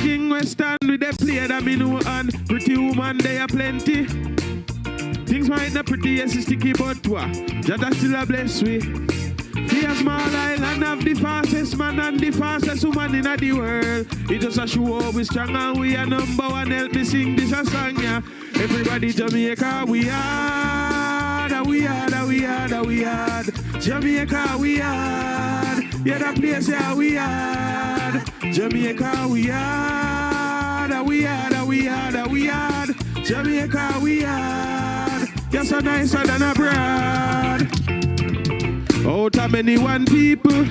king we stand with the play that me know and pretty woman they are plenty. Things might not pretty, yes, it's sticky, but what? Jada still a bless we. Be a small island have the fastest man and the fastest woman in the world. It just a show up we strong and we are number one. Help me sing this a song, yeah. Everybody Jamaica, we are. We are, we are, we are. Jamaica, we are. Yeah, that place, yeah, we are. Jamaica, we are. We are, we are, we are. Jamaica, we are. You're so nicer than abroad. Out of many one people.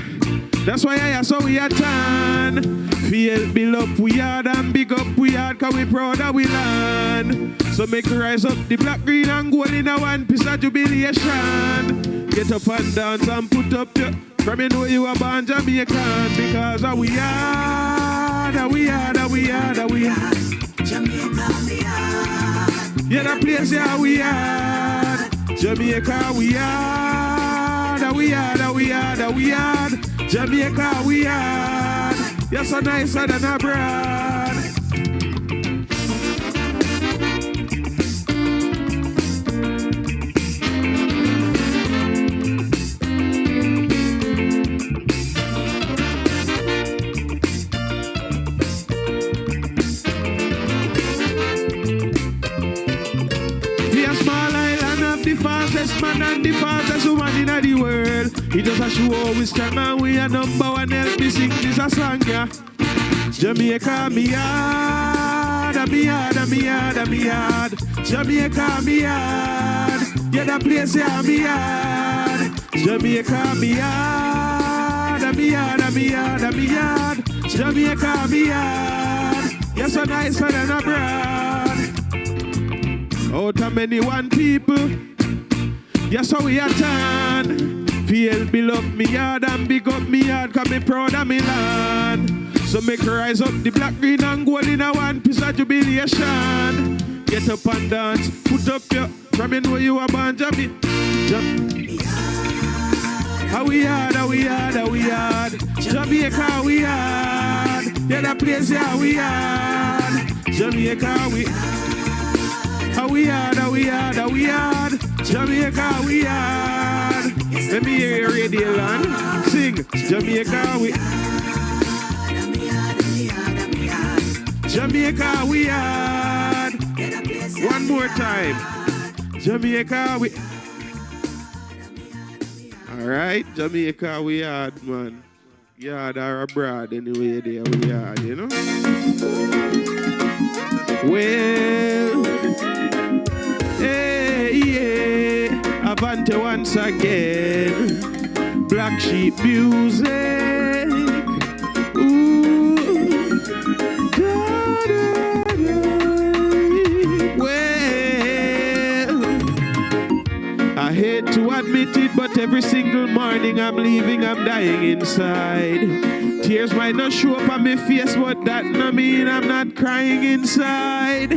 That's why I saw we are turn. Feel build up we hard and big up we hard, cause we proud of we land. So make rise up the black, green and gold in a one piece of jubilation. Get up and dance and put up your, from you know you are born Jamaican. Because we are, we are, we are, we are. Jamaica we are. Yeah, the place yeah we are. Jamaica we are. We are, we are, we are. Jamaica we are. You're so nicer than abroad. Be a small island of the fastest man and the fastest woman in the world. He does a show always strong and we are number one. Help me sing this a song, yeah. Jamaica, me hard, me hard, me hard, me hard. Jamaica, me hard. Yeah, the place, yeah, me hard. Jamaica, me hard, me hard, me hard, me hard. Jamaica, me hard. You're so nicer than abroad. Out of many one people. Yes, how we are turn. Feel build up me yard and big up me yard, cause me proud of me land. So make rise up the black, green and gold in a one piece of jubilation. Get up and dance, put up your, from you know you are born Jamaica. How we are, how we are, how we are. Jamaica we are. Yeah, the place yeah we are. Jamaica we are. How we are, how we are, how we are. Jamaica we are. Let me hear your radio land. Sing. Jamaica we are. Jamaica we are. One more time. Jamaica we. All right, Jamaica we are, man. Yard or abroad anyway there we are, you know. Well, hey, yeah, Avante once again. Black sheep music. Ooh, da, da, da. Well, I hate to admit it, but every single morning I'm leaving, I'm dying inside. Tears might not show up on my face, but that no mean I'm not crying inside.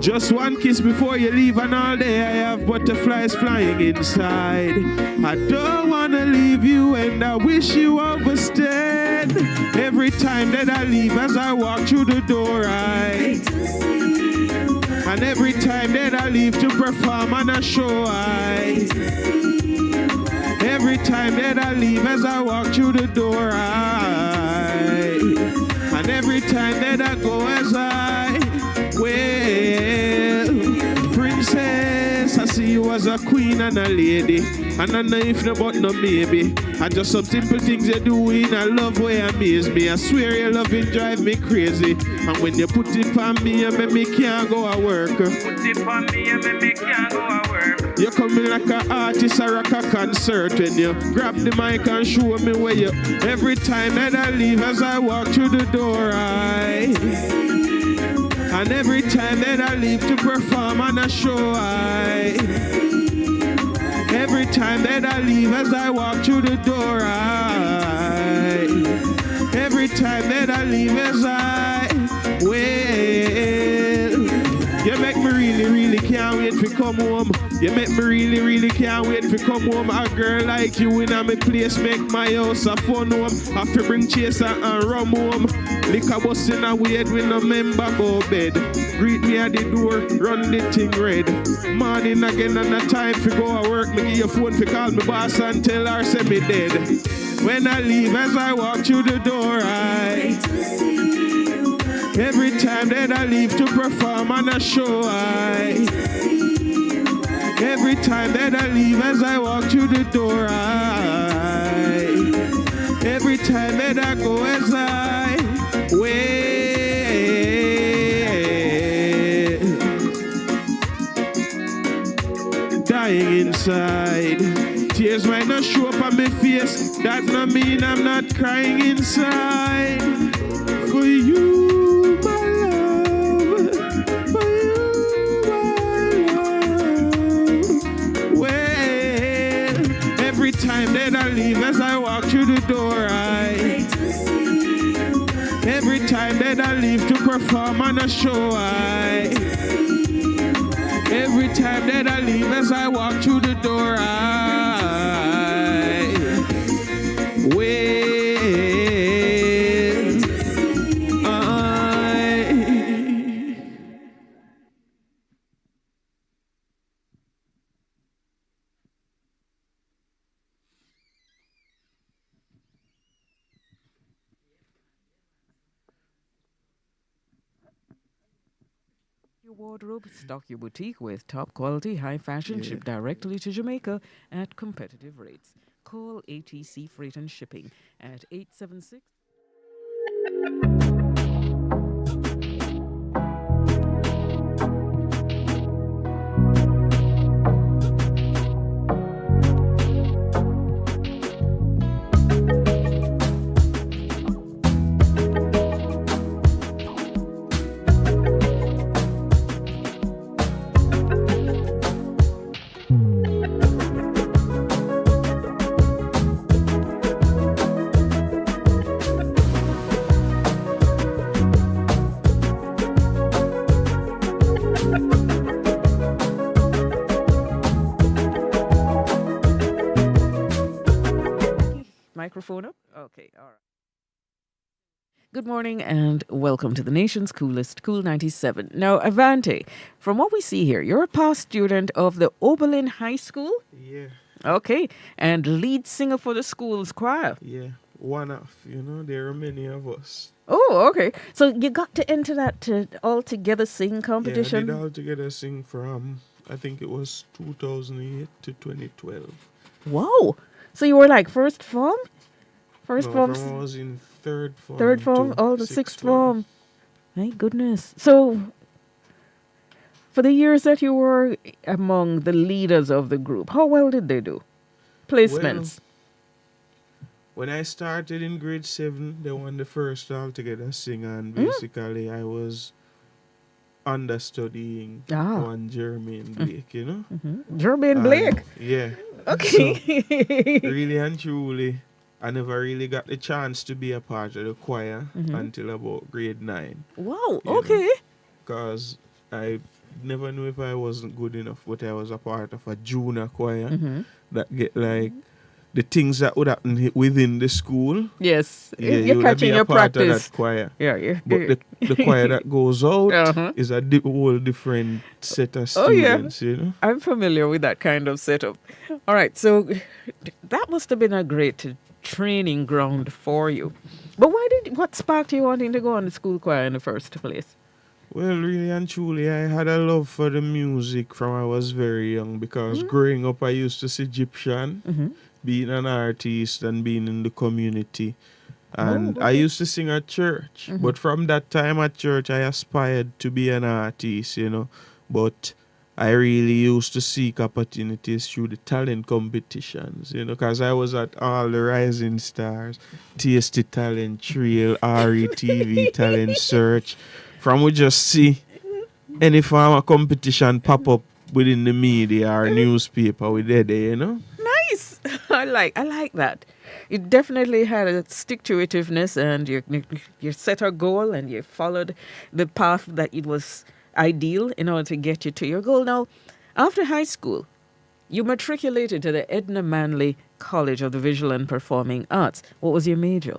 Just one kiss before you leave, and all day I have butterflies flying inside. I don't wanna leave you, and I wish you overstayed. Every time that I leave, as I walk through the door, and every time that I leave to perform on a show, every time that I leave, as I walk through the door, and every time that I go, as I well, princess, I see you as a queen and a lady, and I know if no but no maybe. And just some simple things you do in a love way amaze me. I swear your loving drive me crazy. And when you put it on me, you make me can't go to work. Put it on me, you make me can't go to work. You come in like an artist or like a concert when you grab the mic and show me where you. Every time that I leave, as I walk through the door, and every time that I leave to perform on a show, every time that I leave, as I walk through the door, every time that I leave, as I well, you make me really, really can't wait wait for come home. You make me really, really can't wait for come home. A girl like you in a me place make my house a fun home. Have to bring chaser and rum home. Liquor bus in a weird with no member go bed. Greet me at the door, run the thing red. Morning again and a time for go to work. Me give your phone for call me boss and tell her say me dead. When I leave as I walk through the door, every time that I leave to perform on a show, every time that I leave as I walk through the door, every time that I go as I wait, dying inside. Tears might not show up on my face. That not mean I'm not crying inside. For you, my love. For you, my love. Well, every time that I leave as I walk through the door, every time that I leave to perform on a show, every time that I leave as I walk through the door, Wardrobe, stock your boutique with top quality, high fashion, shipped directly to Jamaica at competitive rates. Call ATC Freight and Shipping at 876. Microphone up? Okay, all right. Good morning and welcome to the nation's coolest, Kool97. Now, Avante, from what we see here, you're a past student of the Oberlin High School? Yeah. Okay, and lead singer for the school's choir? Yeah, one of, there are many of us. Oh, okay. So you got to enter that all together sing competition? Yeah, I did all together sing from, I think it was 2008 to 2012. Wow. So you were like first form? From I was in third form. Third form, all the sixth form. My goodness. So, for the years that you were among the leaders of the group, how well did they do? Placements? Well, when I started in grade 7, they won the first altogether sing, and basically I was understudying one Jermaine Blake, Jermaine Blake? Yeah. Okay. So, really and truly, I never really got the chance to be a part of the choir until about grade 9. Wow, okay. Because I never knew if I wasn't good enough, but I was a part of a junior choir that get like the things that would happen within the school. Yes, yeah, you're catching your practice. Part of that choir. Yeah. But the choir that goes out is a whole different set of students, I'm familiar with that kind of setup. All right, so that must have been a great training ground for you. But what sparked you wanting to go on the school choir in the first place? Well, really and truly, I had a love for the music from I was very young, because growing up I used to see Egyptian, being an artist and being in the community. And I used to sing at church. But from that time at church, I aspired to be an artist, But I really used to seek opportunities through the talent competitions, because I was at all the Rising Stars, Tasty Talent Trail, RETV Talent Search. From we just see any form of competition pop up within the media or newspaper, we did there, Nice. I like that. You definitely had a stick-to-itiveness, and you set a goal and you followed the path that it was ideal in order to get you to your goal. Now, After high school, you matriculated to the Edna Manley College of the Visual and Performing Arts. What was your major?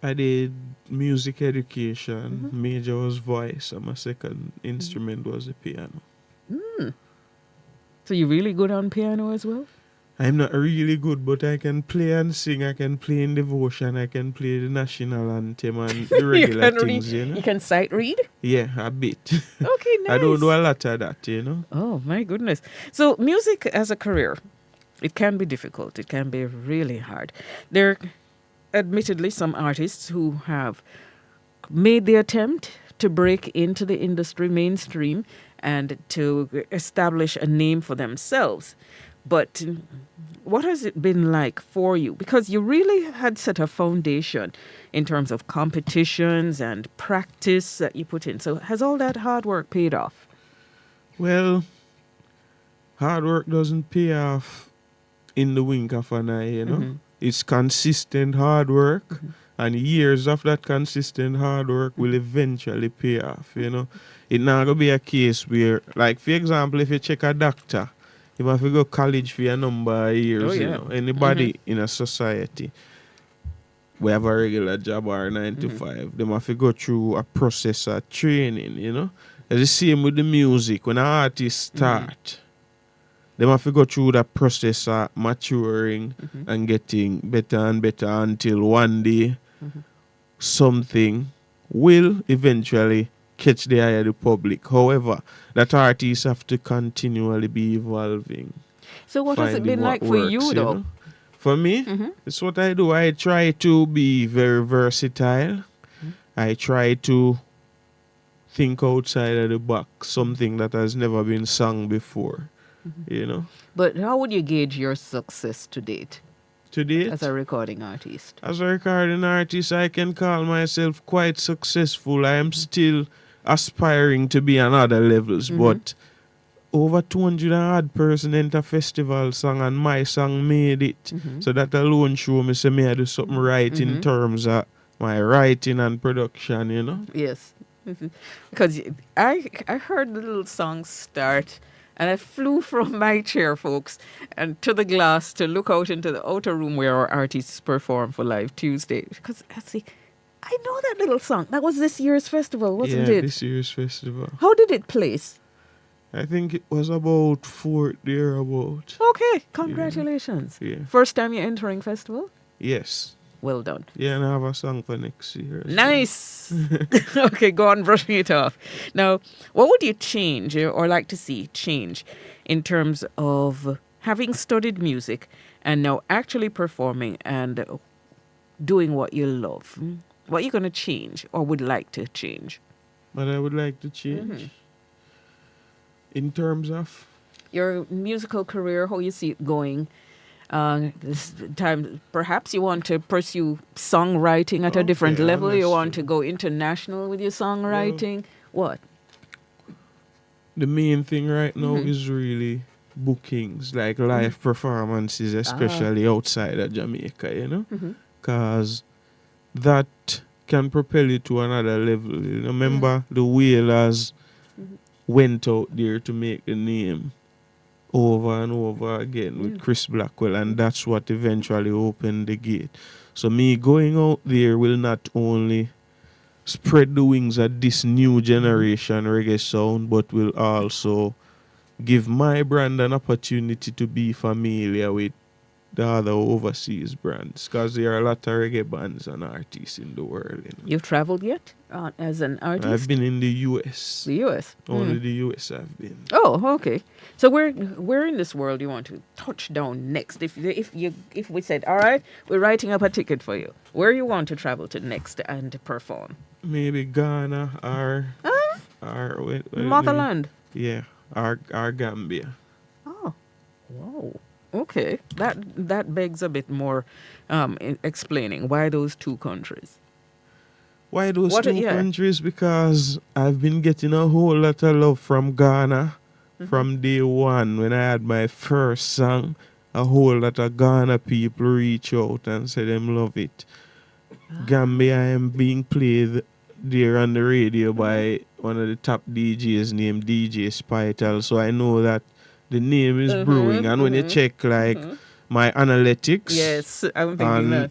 I did music education. Mm-hmm. Major was voice, and my second instrument was the piano. So you're really good on piano as well? I'm not really good, but I can play and sing. I can play in devotion. I can play the national anthem and the regular things, you know. You can sight read? Yeah, a bit. Okay, nice. I don't do a lot of that, you know. Oh, my goodness. So music as a career, it can be difficult. It can be really hard. There are admittedly some artists who have made the attempt to break into the industry mainstream and to establish a name for themselves. But what has it been like for you? Because you really had set a foundation in terms of competitions and practice that you put in. So has all that hard work paid off? Well, hard work doesn't pay off in the wink of an eye, you know. Mm-hmm. It's consistent hard work, and years of that consistent hard work will eventually pay off, you know. It's not going to be a case where, like, for example, if you check a doctor, you have to go college for a number of years, you know. Anybody in a society, we have a regular job or 9 to 5, they have to go through a process of training, you know. It's the same with the music. When an artist start, they have to go through that process of maturing and getting better and better until one day something will eventually catch the eye of the public. However, that artists have to continually be evolving. So what has it been like for you, though? Know? For me, it's what I do. I try to be very versatile. I try to think outside of the box, something that has never been sung before, you know. But how would you gauge your success to date? To date? As a recording artist. As a recording artist, I can call myself quite successful. I am still aspiring to be on other levels, but over 200 and odd person enter festival song and my song made it. So that alone show me say me I do something right in terms of my writing and production, you know. Yes. Because I heard the little song start and I flew from my chair, folks, and to the glass to look out into the outer room where our artists perform for Live Tuesday. Because I know that little song. That was this year's festival, wasn't it? Yeah, this year's festival. How did it place? I think it was about fourth thereabout. Okay, congratulations. Yeah. First time you're entering festival? Yes. Well done. Yeah, and I have a song for next year. Nice. Okay, go on brushing it off. Now, what would you change or like to see change in terms of having studied music and now actually performing and doing what you love? What are you going to change or would like to change? What I would like to change? In terms of? Your musical career, how you see it going? This time, perhaps you want to pursue songwriting at a different level. You want to go international with your songwriting. What? The main thing right now is really bookings, like live performances, especially outside of Jamaica, you know? Because that can propel you to another level. You know? Remember, the Wailers went out there to make the name over and over again with Chris Blackwell, and that's what eventually opened the gate. So me going out there will not only spread the wings of this new generation reggae sound, but will also give my brand an opportunity to be familiar with the other overseas brands, because there are a lot of reggae bands and artists in the world. You know. You've traveled yet as an artist? I've been in the US. The US? Only the US I've been. Oh, okay. So where in this world you want to touch down next? If we said, all right, we're writing up a ticket for you, where you want to travel to next and perform? Maybe Ghana or Motherland. Yeah, or Gambia. Oh, wow. Okay, that begs a bit more explaining why those two countries. Why those two countries? Because I've been getting a whole lot of love from Ghana from day one. When I had my first song, a whole lot of Ghana people reach out and say them love it. Gambia, I am being played there on the radio by one of the top DJs named DJ Spital, so I know that the name is brewing. And when you check like my analytics, yes, I'm thinking that.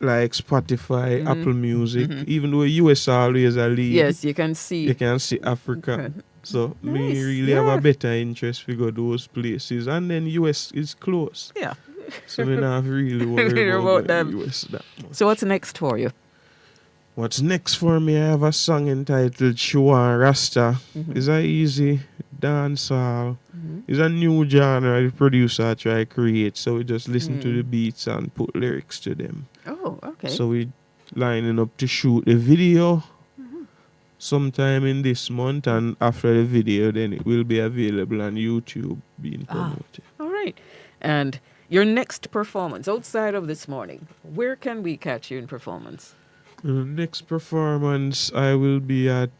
Like Spotify, Apple Music, even though US always a lead. Yes, you can see. You can see Africa. Okay. So Nice, me really have a better interest to go those places. And then US is close. Yeah. So me not really worry about that. US that much. So what's next for you? What's next for me? I have a song entitled Chua Rasta. It's a easy dancehall. It's a new genre the producer try to create. So we just listen to the beats and put lyrics to them. Oh, okay. So we lining up to shoot the video sometime in this month, and after the video then it will be available on YouTube being promoted. All right. And your next performance outside of this morning, where can we catch you in performance? Next performance I will be at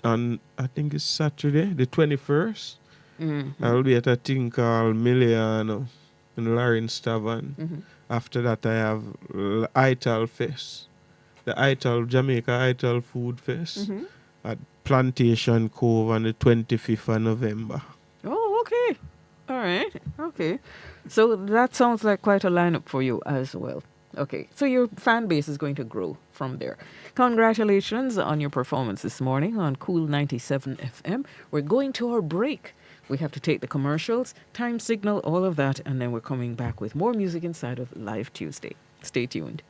on I think it's Saturday, the 21st. I will be at a thing called Miliano in Lawrence Tavern. After that I have Ital Fest. The Ital Jamaica Ital Food Fest at Plantation Cove on the 25th of November. Oh, okay. All right. Okay. So that sounds like quite a lineup for you as well. Okay. So your fan base is going to grow from there. Congratulations on your performance this morning on Kool97 FM. We're going to our break. We have to take the commercials, time signal, all of that, and then we're coming back with more music inside of Live Tuesday. Stay tuned.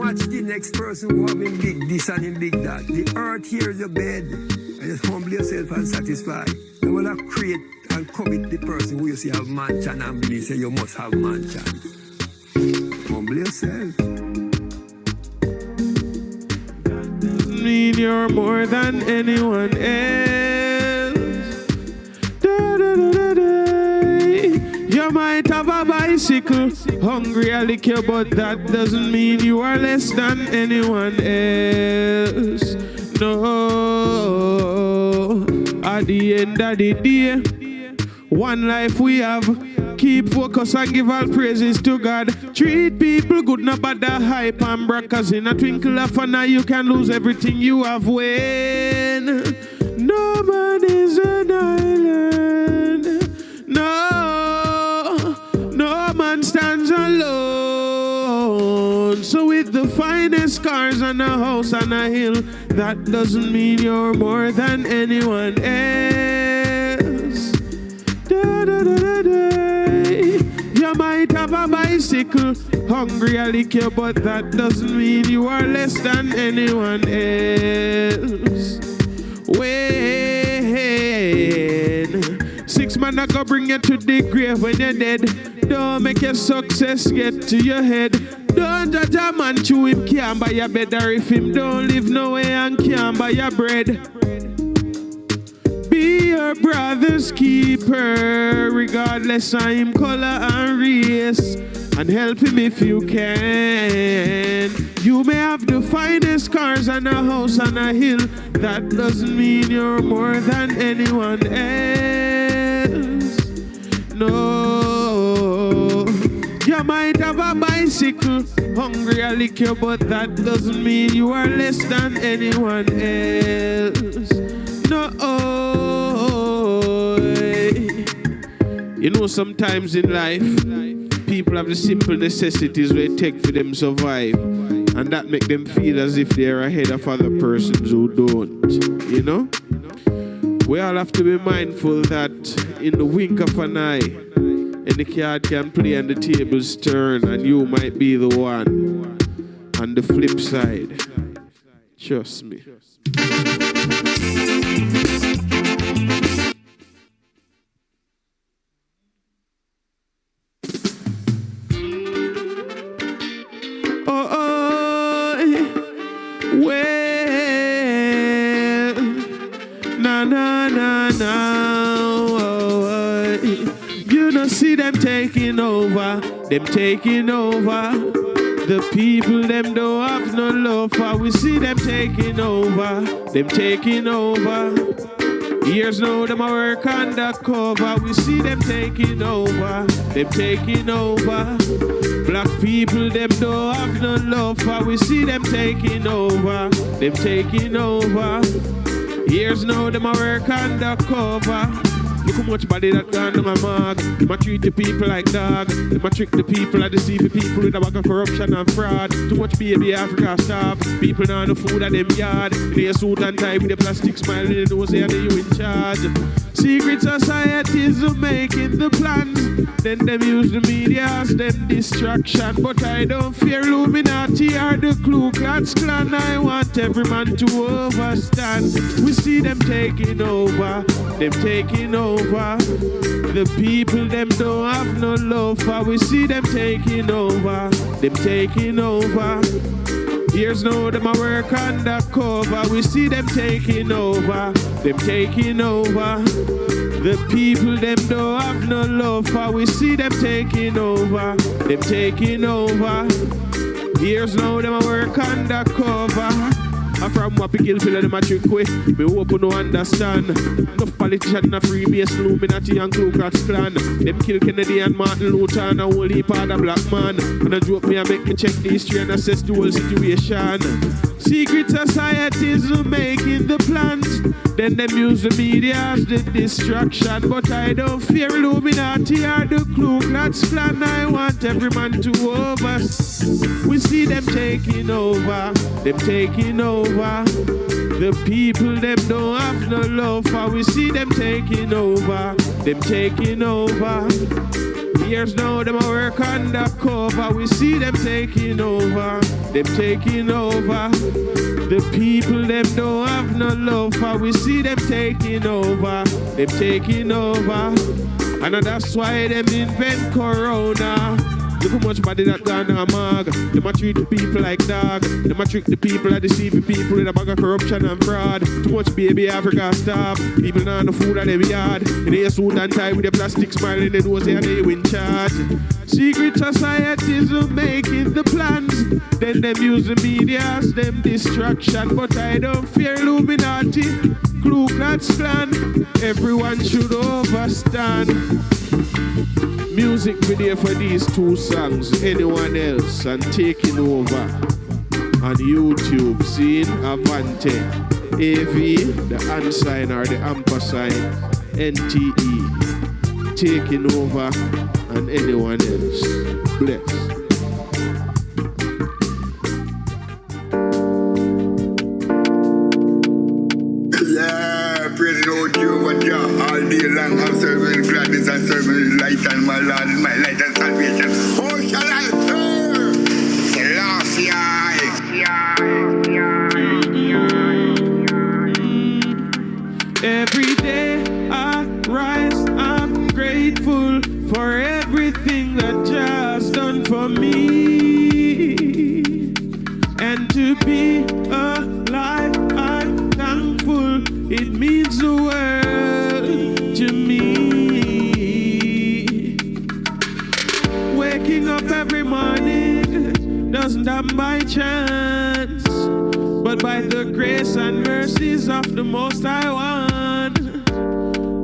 watch the next person who have him big this and him big that. The earth here is your bed. And just humble yourself and satisfy. You will not create and covet the person who you see have mansion and believe say you must have mansion. Humble yourself. That doesn't mean you're more than anyone else. Da, da, da, da, da. You might have a bicycle, hungry a liquor, but that doesn't mean you are less than anyone else. No, at the end of the day, one life we have. Keep focus and give all praises to God. Treat people good, not bad, the hype and brag. Cause in a twinkle of an eye, you can lose everything you have when no man is an island. No man stands alone. So with the finest cars and a house and a hill, that doesn't mean you're more than anyone else. Da, da, da, da, da. You might have a bicycle, hungry a liquor, but that doesn't mean you are less than anyone else. When 6 man I go bring you to the grave when you're dead. Don't make your success get to your head. Don't judge a man to him can't buy your bed, or if him don't live nowhere and can't buy your bread. Be your brother's keeper, regardless of him color and race, and help him if you can. You may have the finest cars and a house and a hill. That doesn't mean you're more than anyone else. No, you might have a bicycle, hungry a liquor, but that doesn't mean you are less than anyone else. No, you know, sometimes in life, people have the simple necessities they take for them survive, and that make them feel as if they're ahead of other persons who don't, you know? We all have to be mindful that in the wink of an eye, any card can play and the tables turn, and you might be the one on the flip side. Trust me. You don't see them taking over, them taking over. The people them don't have no love for. We see them taking over, them taking over. Years now them a work undercover. We see them taking over, them taking over. Black people them don't have no love for. We see them taking over, them taking over. Years now them a work undercover. Look how much body that gone to my mug. Them a treat the people like dog. Them a trick the people and deceive the people with a bag of corruption and fraud. Too much baby Africa starve. People not no food at them yard. They a suit and tie with a plastic smile in the nose and they you in charge. Secret societies are making the plans. Then them use the media as them distraction. But I don't fear Illuminati or the Ku Klux Klan. I want every man to overstand. We see them taking over, them taking over. The people them don't have no love for. We see them taking over, them taking over. Years now them a work undercover. We see them taking over, them taking over. The people them don't have no love for. We see them taking over, them taking over. Years now them a work undercover. I'm from what kill feel them a trick way. Me hope you no understand. Enough politicians na Freemason, Illuminati and Ku Klux Klan. Them kill Kennedy and Martin Luther and a whole heap of the black man. And a joke me and make me check the history and assess the whole situation. Secret societies are making the plans. Then them use the media as the distraction. But I don't fear Illuminati or the Ku Klux Klan. I want every man to over. We see them taking over, them taking over. The people them don't have no love for. We see them taking over, them taking over. Years now them a work undercover. We see them taking over, them taking over. The people them don't have no love for. We see them taking over. Them taking over. And that's why them invent Corona. Look how much body that gone a mag. Them a treat the people like dog. Them a trick the people and deceive the people in a bag of corruption and fraud. Too much baby Africa starve. People not the food at them yard. In the suit and tie with the plastic smile in the nose and they in charge. Secret societies are making the plans. Then them use the media as them distraction. But I don't fear Illuminati, Ku Klux Klan. Everyone should overstand. Music video for these two songs, anyone else, and taking over on YouTube, seeing Avante, AV, the unsign or the ampersand, NTE, taking over, and anyone else. Bless. Praising out you, but yeah, all day long I'm serving gladness and serving light, and my Lord is my light and salvation. Oh, shall I serve? Selassie. Every day I rise, I'm grateful for everything that Jah's done for me. And to be alive, I'm thankful. It means the world to me. Waking up every morning doesn't happen by chance, but by the grace and mercies of the Most High One.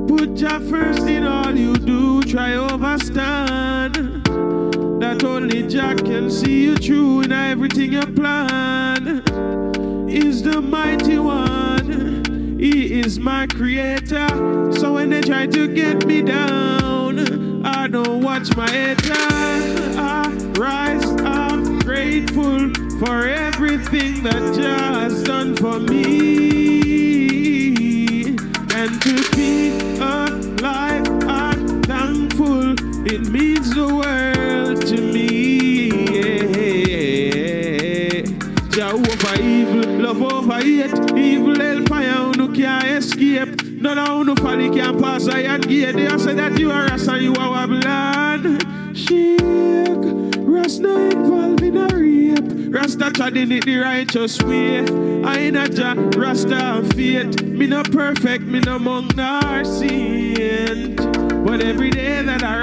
Put Jah first in all you do, try overstand. That only Jah can see you through in everything you plan. Is the mighty one. He is my creator, so when they try to get me down, I don't watch my hater. I rise, I'm grateful for everything that Jah has done for me. And to be alive, I'm thankful. It means the world to me. Jah over evil, love over hate, evil hellfire, who can't escape. None of who folly can pass I and gate. They say that you are us and you are Babylon. Shake, Rasta not involved in a rape. Rasta treading it the righteous way. I ain't a Jah, Rasta and faith. Me no perfect, me no monk nor saint. But every day that I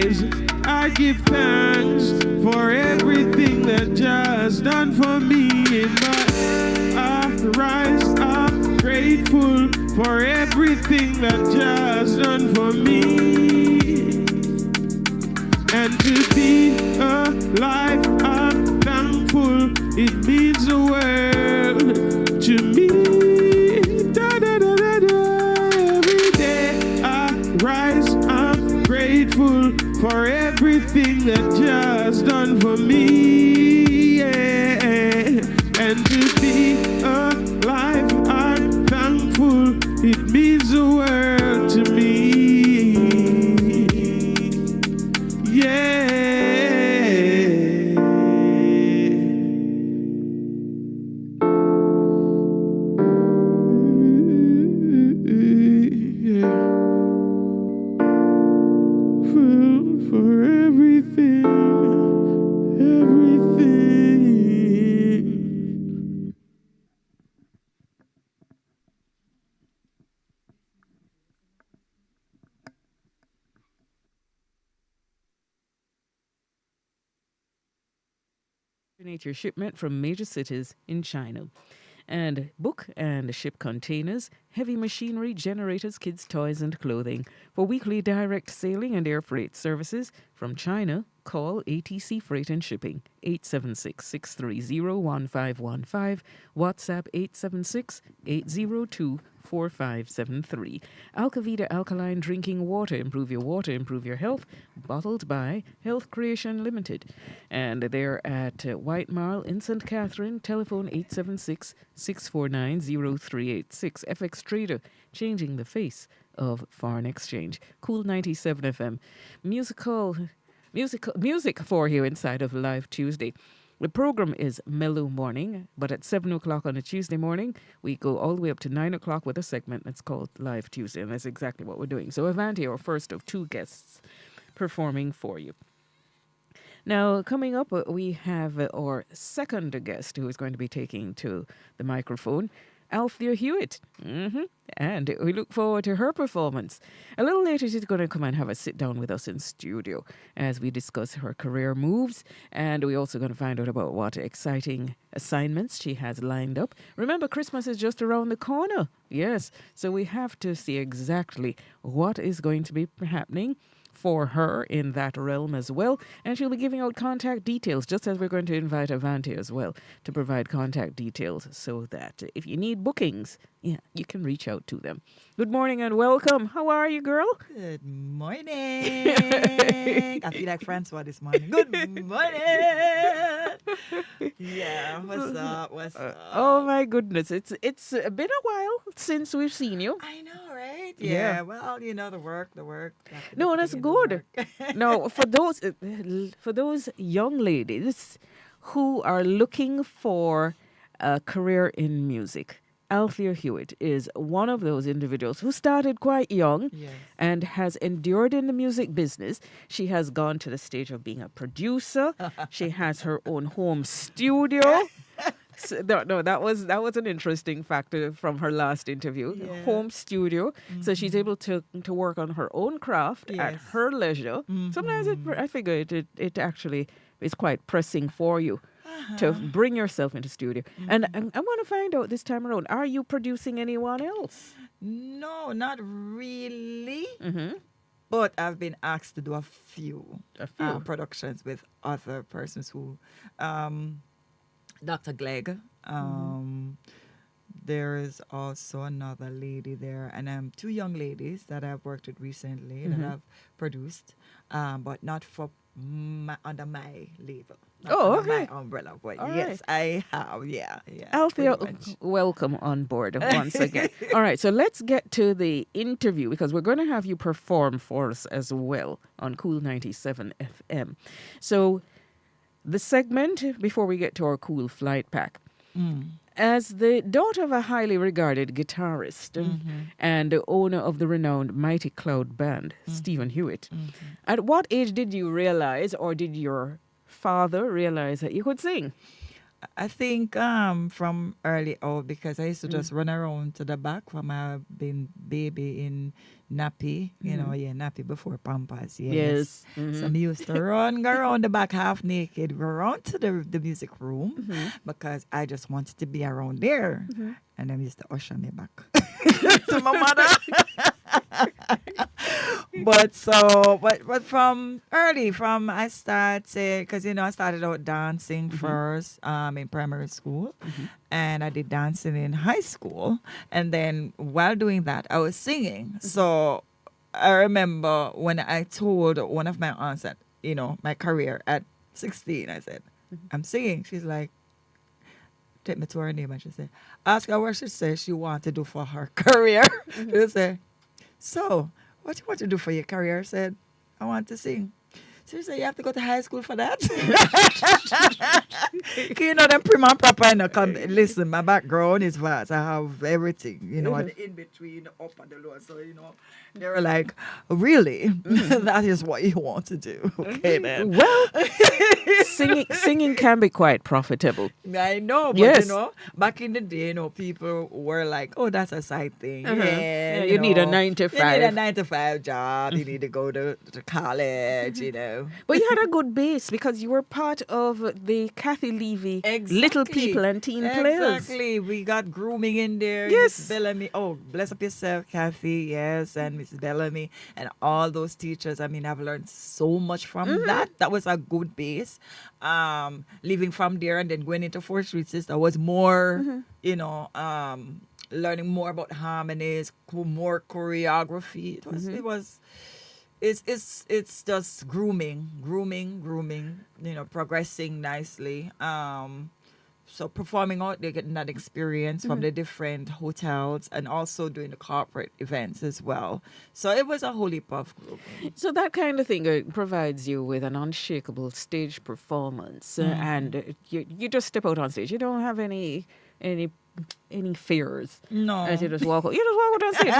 rise, I give thanks for everything that Jah has done for me. I rise, I'm grateful for everything that Jah has done for me. And to be alive, I'm thankful. It means the world to me. Da, da, da, da, da. Every day I rise, I'm grateful for everything that Jah has done for me. Yeah. And to be alive, I'm thankful. It means the world to me. Yeah. For everything. Your shipment from major cities in China. And book and ship containers, heavy machinery, generators, kids' toys, and clothing. For weekly direct sailing and air freight services from China, call ATC Freight and Shipping, 876-630-1515, WhatsApp 876-802-4573. Alkavida Alkaline Drinking Water. Improve your water, improve your health. Bottled by Health Creation Limited. And they're at White Marl in St. Catherine. Telephone 876-649-0386. FX Trader, changing the face of foreign exchange. Kool97fm. Music for you inside of Live Tuesday. The program is Mellow Morning, but at 7 o'clock on a Tuesday morning, we go all the way up to 9 o'clock with a segment that's called Live Tuesday, and that's exactly what we're doing. So Avante, our first of two guests performing for you. Now, coming up, we have our second guest who is going to be taking to the microphone, Althea Hewitt. And we look forward to her performance. A little later, she's going to come and have a sit down with us in studio as we discuss her career moves. And we're also going to find out about what exciting assignments she has lined up. Remember, Christmas is just around the corner. Yes. So we have to see exactly what is going to be happening for her in that realm as well. And she'll be giving out contact details, just as we're going to invite Avante as well to provide contact details so that if you need bookings, you can reach out to them. Good morning and welcome. How are you, girl? Good morning. I feel like Francois this morning. Good morning. Yeah, what's up? Oh my goodness. It's been a while since we've seen you. I know, right? Yeah. Well, the work. No, that's good. No, for those young ladies who are looking for a career in music, Althea Hewitt is one of those individuals who started quite young and has endured in the music business. She has gone to the stage of being a producer. She has her own home studio. So, no, that was an interesting factor from her last interview. Yeah. Home studio, so she's able to work on her own craft at her leisure. Sometimes I figure it actually is quite pressing for you to bring yourself into studio. And I want to find out this time around: are you producing anyone else? No, not really. But I've been asked to do a few productions with other persons who. Dr. Glegg. There is also another lady there, and two young ladies that I've worked with recently that I've produced, but not for under my label. Under my umbrella. But yes, I have. Yeah. Althea, welcome on board once again. All right, so let's get to the interview because we're going to have you perform for us as well on Kool97 FM. So the segment, before we get to our cool flight pack, as the daughter of a highly regarded guitarist and the owner of the renowned Mighty Cloud Band, Stephen Hewitt, at what age did you realize, or did your father realize, that you could sing? I think from early out, because I used to just run around to the back from my being baby in nappy, nappy before Pampers. Yes. So I used to run around the back half naked, go around to the music room because I just wanted to be around there. And then used to usher me back to my mother. But from I started, because I started out dancing first in primary school, and I did dancing in high school, and then while doing that I was singing. So I remember when I told one of my aunts that my career at 16, I said, I'm singing. She's like, take me to her name, and she said, ask her what she says she wants to do for her career. She said, so what you want to do for your career? I said, I want to sing. So she said, you have to go to high school for that? Them prim and proper, listen, my background is vast. I have everything, and the in-between, the up and the lower. So, they were like, really? That is what you want to do. Okay, then. Well, singing can be quite profitable. I know, but, back in the day, people were like, oh, that's a side thing. Yeah, you need a 9 to 5. You need a 9 to 5 job. You need to go to college, But you had a good base because you were part of the Kathy Levy Little People and Teen Players. Exactly. We got grooming in there. Yes. Miss Bellamy. Oh, bless up yourself, Kathy. Yes. And Miss Bellamy and all those teachers. I mean, I've learned so much from that. That was a good base. Leaving from there and then going into 4th Street Sister was more, learning more about harmonies, more choreography. It's just grooming, progressing nicely. so performing out there, getting that experience from the different hotels and also doing the corporate events as well. So it was a whole heap of grouping. So that kind of thing provides you with an unshakable stage performance, and you just step out on stage. You don't have any fears. No. As you just walk out. You just walk out on stage.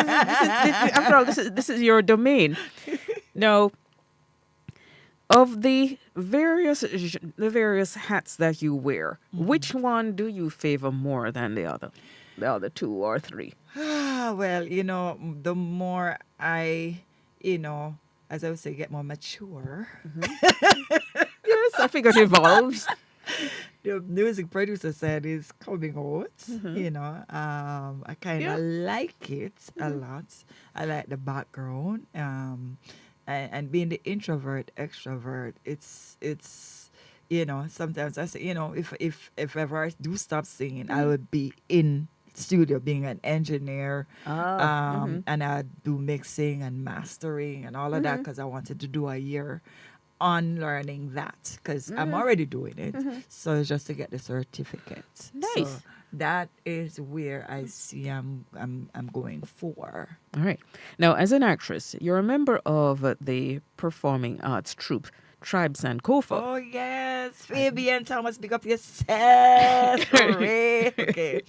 After all, this is your domain. Now, of the various hats that you wear, which one do you favor more than the other? The other two or three? Well, the more I, as I would say, get more mature. Yes, I figured it evolves. The music producer said is coming out. I kind of like it a lot. I like the background. And being the introvert, extrovert, it's sometimes I say, if ever I do stop singing, I would be in studio being an engineer, and I do mixing and mastering and all of that because I wanted to do a year on learning that because I'm already doing it. So it's just to get the certificate. Nice. So that is where I see I'm going for. All right. Now, as an actress, you're a member of the performing arts troupe, Tribes and Kofa. Oh, yes. Fabian Thomas, pick up yourself. Hooray. Okay.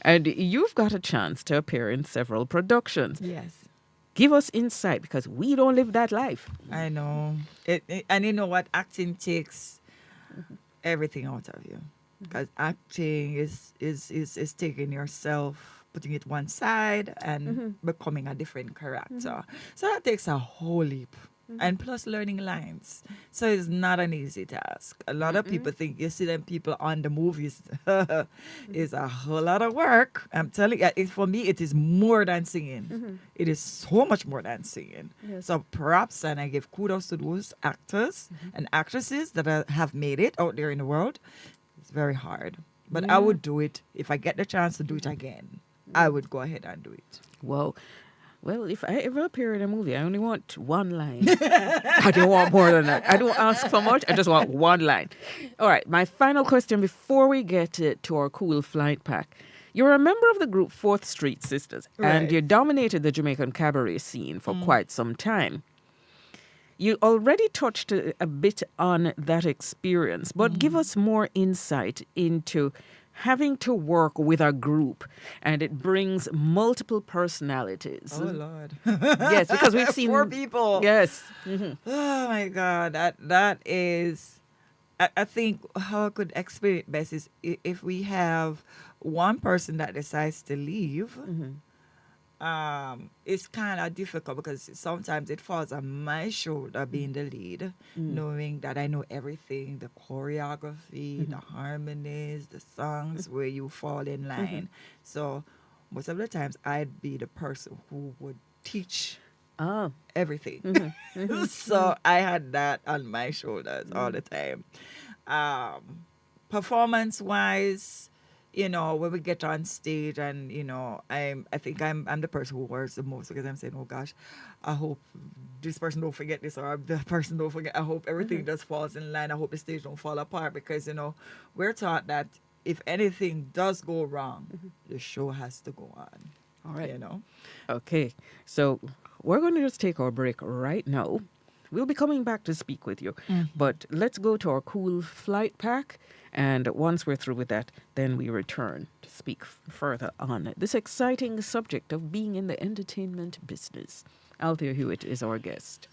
And you've got a chance to appear in several productions. Yes. Give us insight because we don't live that life. I know. And you know what? Acting takes everything out of you. Because acting is taking yourself, putting it one side and becoming a different character. So that takes a whole leap. And plus learning lines. So it's not an easy task. A lot of people think you see them people on the movies. It's a whole lot of work. I'm telling you, for me, it is more than singing. It is so much more than singing. Yes. So props, and I give kudos to those actors and actresses that have made it out there in the world. It's very hard. But I would do it. If I get the chance to do it again, I would go ahead and do it. Well, if I ever appear in a movie, I only want one line. I don't want more than that. I don't ask for much. I just want one line. All right. My final question before we get to our cool flight pack. You're a member of the group 4th Street Sisters, and you dominated the Jamaican cabaret scene for quite some time. You already touched a bit on that experience, but give us more insight into having to work with a group, and it brings multiple personalities. Oh, Lord. Yes, because we've seen 4 people. Yes. Oh, my God. That is, I think how I could explain it best is if we have one person that decides to leave, it's kind of difficult because sometimes it falls on my shoulder being the lead, knowing that I know everything, the choreography, the harmonies, the songs, where you fall in line. So most of the times I'd be the person who would teach everything. So I had that on my shoulders all the time. Performance-wise, when we get on stage and, I think I'm the person who works the most because I'm saying, oh gosh, I hope this person don't forget this or the person don't forget. I hope everything just falls in line. I hope the stage don't fall apart because, we're taught that if anything does go wrong, the show has to go on. All right. Okay. So we're going to just take our break right now. We'll be coming back to speak with you. But let's go to our cool flight pack. And once we're through with that, then we return to speak further on this exciting subject of being in the entertainment business. Althea Hewitt is our guest.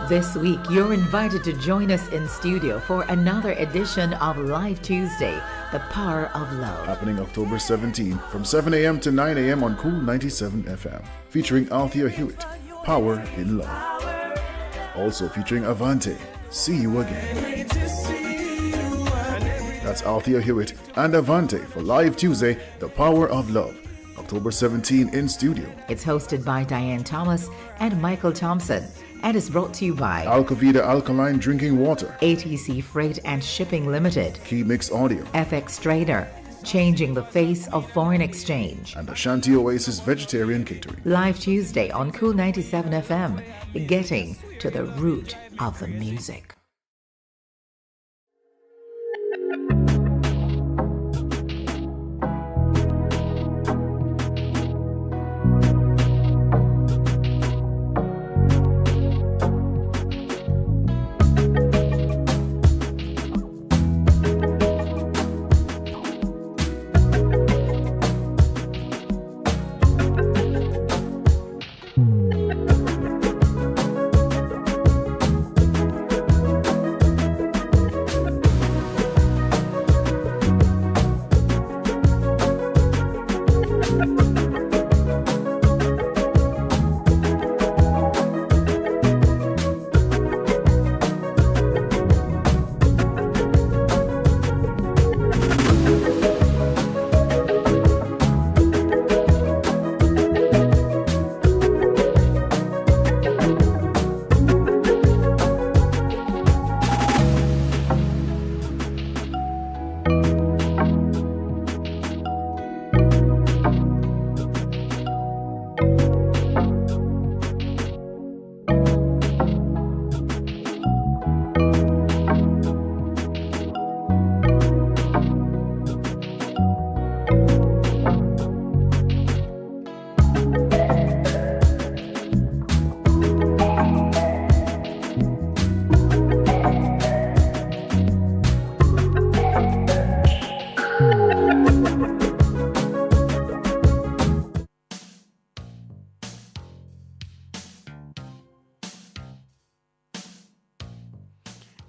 This week, you're invited to join us in studio for another edition of Live Tuesday, The Power of Love. Happening October 17 from 7 a.m. to 9 a.m. on Kool97 FM. Featuring Althea Hewitt, Power in Love. Also featuring Avante, See You Again. That's Althea Hewitt and Avante for Live Tuesday, The Power of Love. October 17 in studio. It's hosted by Dianne Thomas and Michael Thompson, and is brought to you by Alkavida Alkaline Drinking Water, ATC Freight and Shipping Limited, Keymix Audio, FX Trader, changing the face of foreign exchange, and Ashanti Oasis Vegetarian Catering. Live Tuesday on Kool97 FM, getting to the root of the music.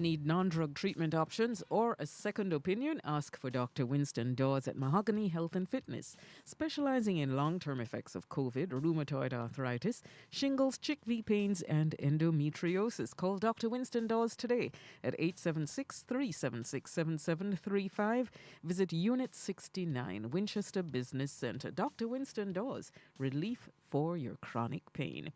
Need non-drug treatment options or a second opinion? Ask for Dr. Winston Dawes at Mahogany Health and Fitness, specializing in long-term effects of COVID, rheumatoid arthritis, shingles, chick-V pains, and endometriosis. Call Dr. Winston Dawes today at 876-376-7735. Visit Unit 69, Winchester Business Center. Dr. Winston Dawes, relief for your chronic pain.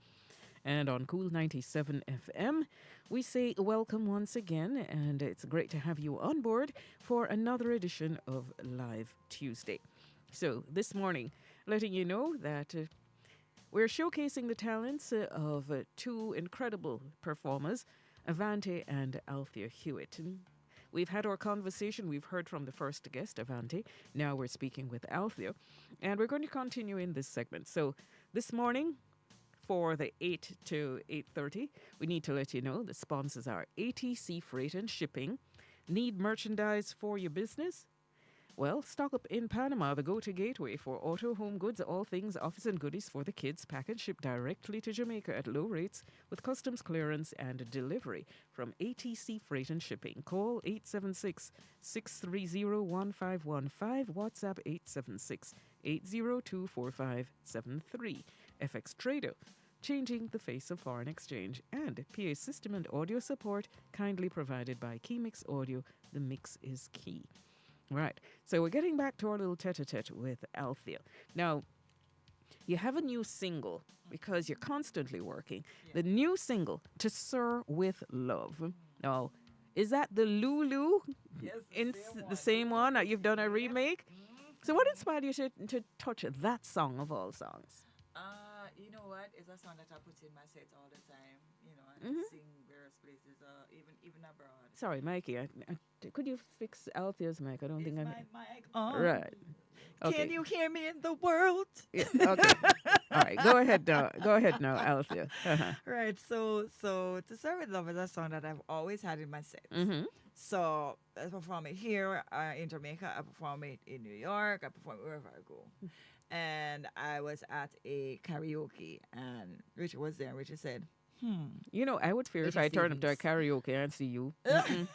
And on Kool97 FM, we say welcome once again, and it's great to have you on board for another edition of Live Tuesday. So this morning, letting you know that we're showcasing the talents of two incredible performers, Avante and Althea Hewitt. And we've had our conversation. We've heard from the first guest, Avante. Now we're speaking with Althea, and we're going to continue in this segment. So this morning, for the 8 to 8:30, we need to let you know the sponsors are ATC Freight and Shipping. Need merchandise for your business? Well, stock up in Panama, the go-to gateway for auto, home goods, all things office and goodies for the kids. Pack and ship directly to Jamaica at low rates with customs clearance and delivery from ATC Freight and Shipping. Call 876-630-1515. WhatsApp 876-802-4573. FX Trader, changing the face of foreign exchange, and PA system and audio support kindly provided by Keymix Audio. The mix is key. Right, so we're getting back to our little tete-a-tete with Althea. Now, you have a new single because you're constantly working. Yeah. The new single, To Sir With Love. Now, is that the Lulu? Yes, the same one that you've done a remake? So what inspired you to touch that song of all songs? You know what? It's a song that I put in my set all the time. You know, and I sing various places, even abroad. Sorry, Mikey. Could you fix Althea's mic? I don't think I'm. My mic on? Right. Okay. Can you hear me in the world? Yeah, okay. All right. Go ahead now, Althea. Right. So To Serve With Love is a song that I've always had in my set. Mm-hmm. So I perform it here in Jamaica. I perform it in New York. I perform it wherever I go. And I was at a karaoke, and Richard was there. And Richard said, You know, I would fear if Maybe I turn up to a savings. karaoke and see you. No, man.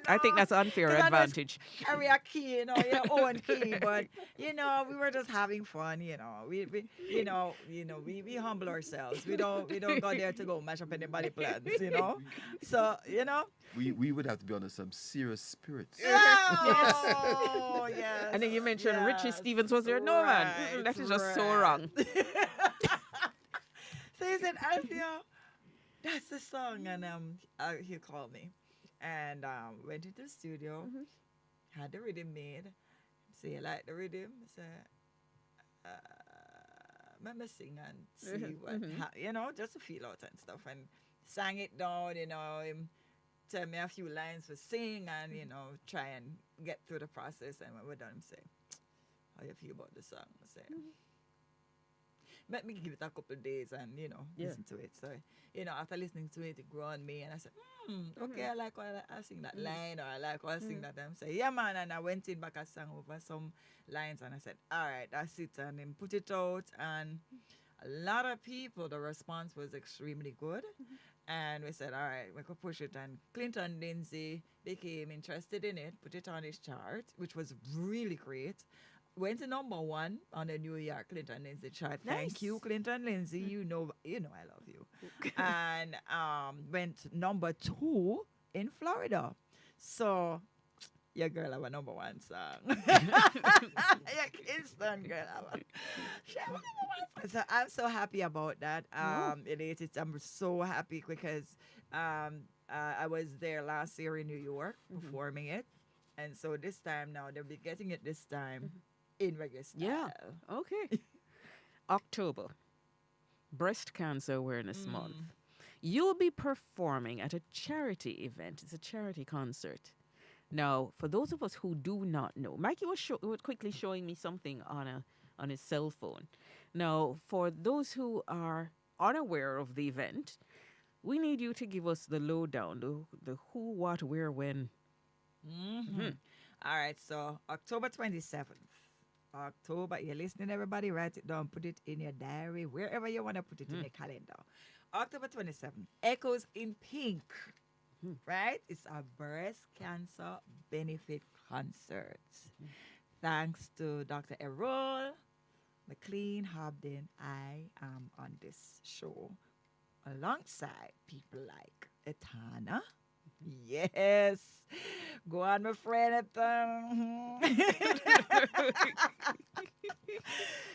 I think no. that's unfair 'Cause I know it's advantage. Carry a key, your own key. But we were just having fun. We humble ourselves. We don't go there to go mash up anybody plans. So We would have to be under some serious spirits. Oh, yes. And then you mentioned Richie yes. Stevens was there. No, man. That is just so right. wrong. So he said, Althea, that's the song. And he called me. And went into the studio, had the rhythm made. Say, you like the rhythm? I said, let me sing and see what, just to feel out and stuff. And sang it down, him tell me a few lines to sing and, try and get through the process. And when we're done, him say, how you feel about the song? I say, let me give it a couple of days and, listen to it. So, after listening to it, it grew on me. And I said, okay, I like what I sing that line, or I like what I sing that. I say, yeah, man. And I went in back and sang over some lines. And I said, all right, that's it. And then put it out. And a lot of people, the response was extremely good. And we said, all right, we could push it. And Clinton Lindsay became interested in it, put it on his chart, which was really great. Went to number 1 on the New York Clinton Lindsay chart. Nice. Thank you, Clinton Lindsay. You know I love you. And went number 2 in Florida. So your girl have a number 1 song. Your Kingston girl she have a number 1 song. So I'm so happy about that. I'm so happy because I was there last year in New York performing it. And so this time now, they'll be getting it this time in regular style. Yeah. Okay. October, Breast Cancer Awareness Month. You'll be performing at a charity event. It's a charity concert. Now, for those of us who do not know, Mikey was quickly showing me something on his cell phone. Now, for those who are unaware of the event, we need you to give us the lowdown, the who, what, where, when. All right, so October 27th. You're listening, everybody, write it down, put it in your diary, wherever you want to put it in your calendar. October 27th, Echoes in Pink, right? It's a breast cancer benefit concert. Thanks to Dr. Errol McLean Hobden, I am on this show alongside people like Etana. Yes. Go on, my friend.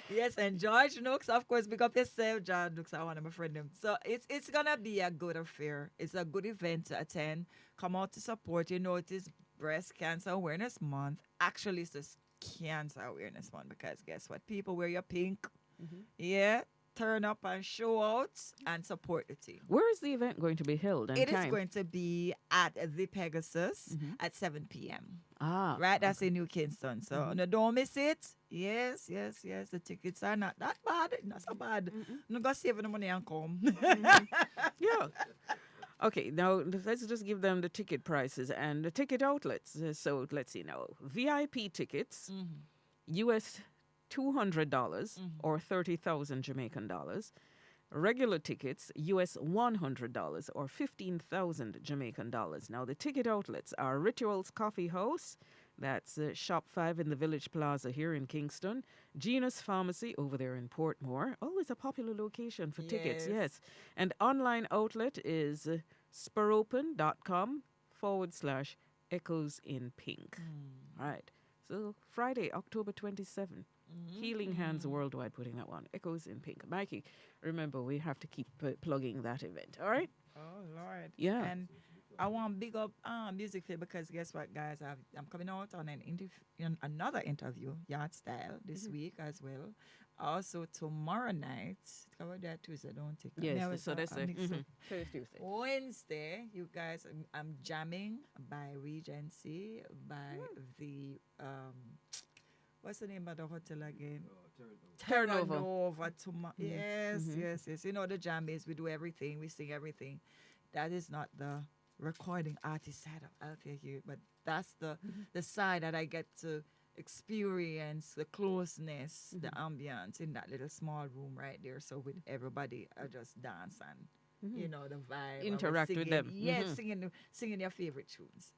Yes, and George Nooks, of course, big up yourself, George Nooks. I want to befriend him. So it's gonna be a good affair. It's a good event to attend. Come out to support. It is Breast Cancer Awareness Month. Actually, it's just Cancer Awareness Month because guess what? People wear your pink. Yeah. Turn up and show out and support the team. Where is the event going to be held and It time? is going to be at the Pegasus at 7 p.m. Ah, Right, that's in New Kingston. So no, don't miss it. Yes. The tickets are not that bad. Not so bad. No, go save the money and come. yeah. Okay, now let's just give them the ticket prices and the ticket outlets. So let's see now. VIP tickets, US $200 or 30,000 Jamaican dollars. Regular tickets, US $100 or 15,000 Jamaican dollars. Now, the ticket outlets are Rituals Coffee House, that's Shop 5 in the Village Plaza here in Kingston. Genus Pharmacy over there in Portmore. Always a popular location for tickets, yes. And online outlet is sparopen.com/Echoes in Pink. All right. So, Friday, October 27th. Healing Hands Worldwide putting that one. Echoes in Pink. Mikey, remember, we have to keep plugging that event, all right? Oh, Lord. Yeah. And I want big up Music Fair because guess what, guys? I'm coming out on another interview, Yard Style, this week as well. Also, tomorrow night, cover that Tuesday, don't take that. Yes, so that's Tuesday. Wednesday, you guys, I'm jamming by Regency, by the... what's the name of the hotel again? Terranova. Yes. You know the jam is we do everything, we sing everything. That is not the recording artist side of Althea Hewitt, but that's the side that I get to experience the closeness, the ambience in that little small room right there. So with everybody, I just dance and you know, the vibe. Interact with singing, them. Yes, singing your favorite tunes.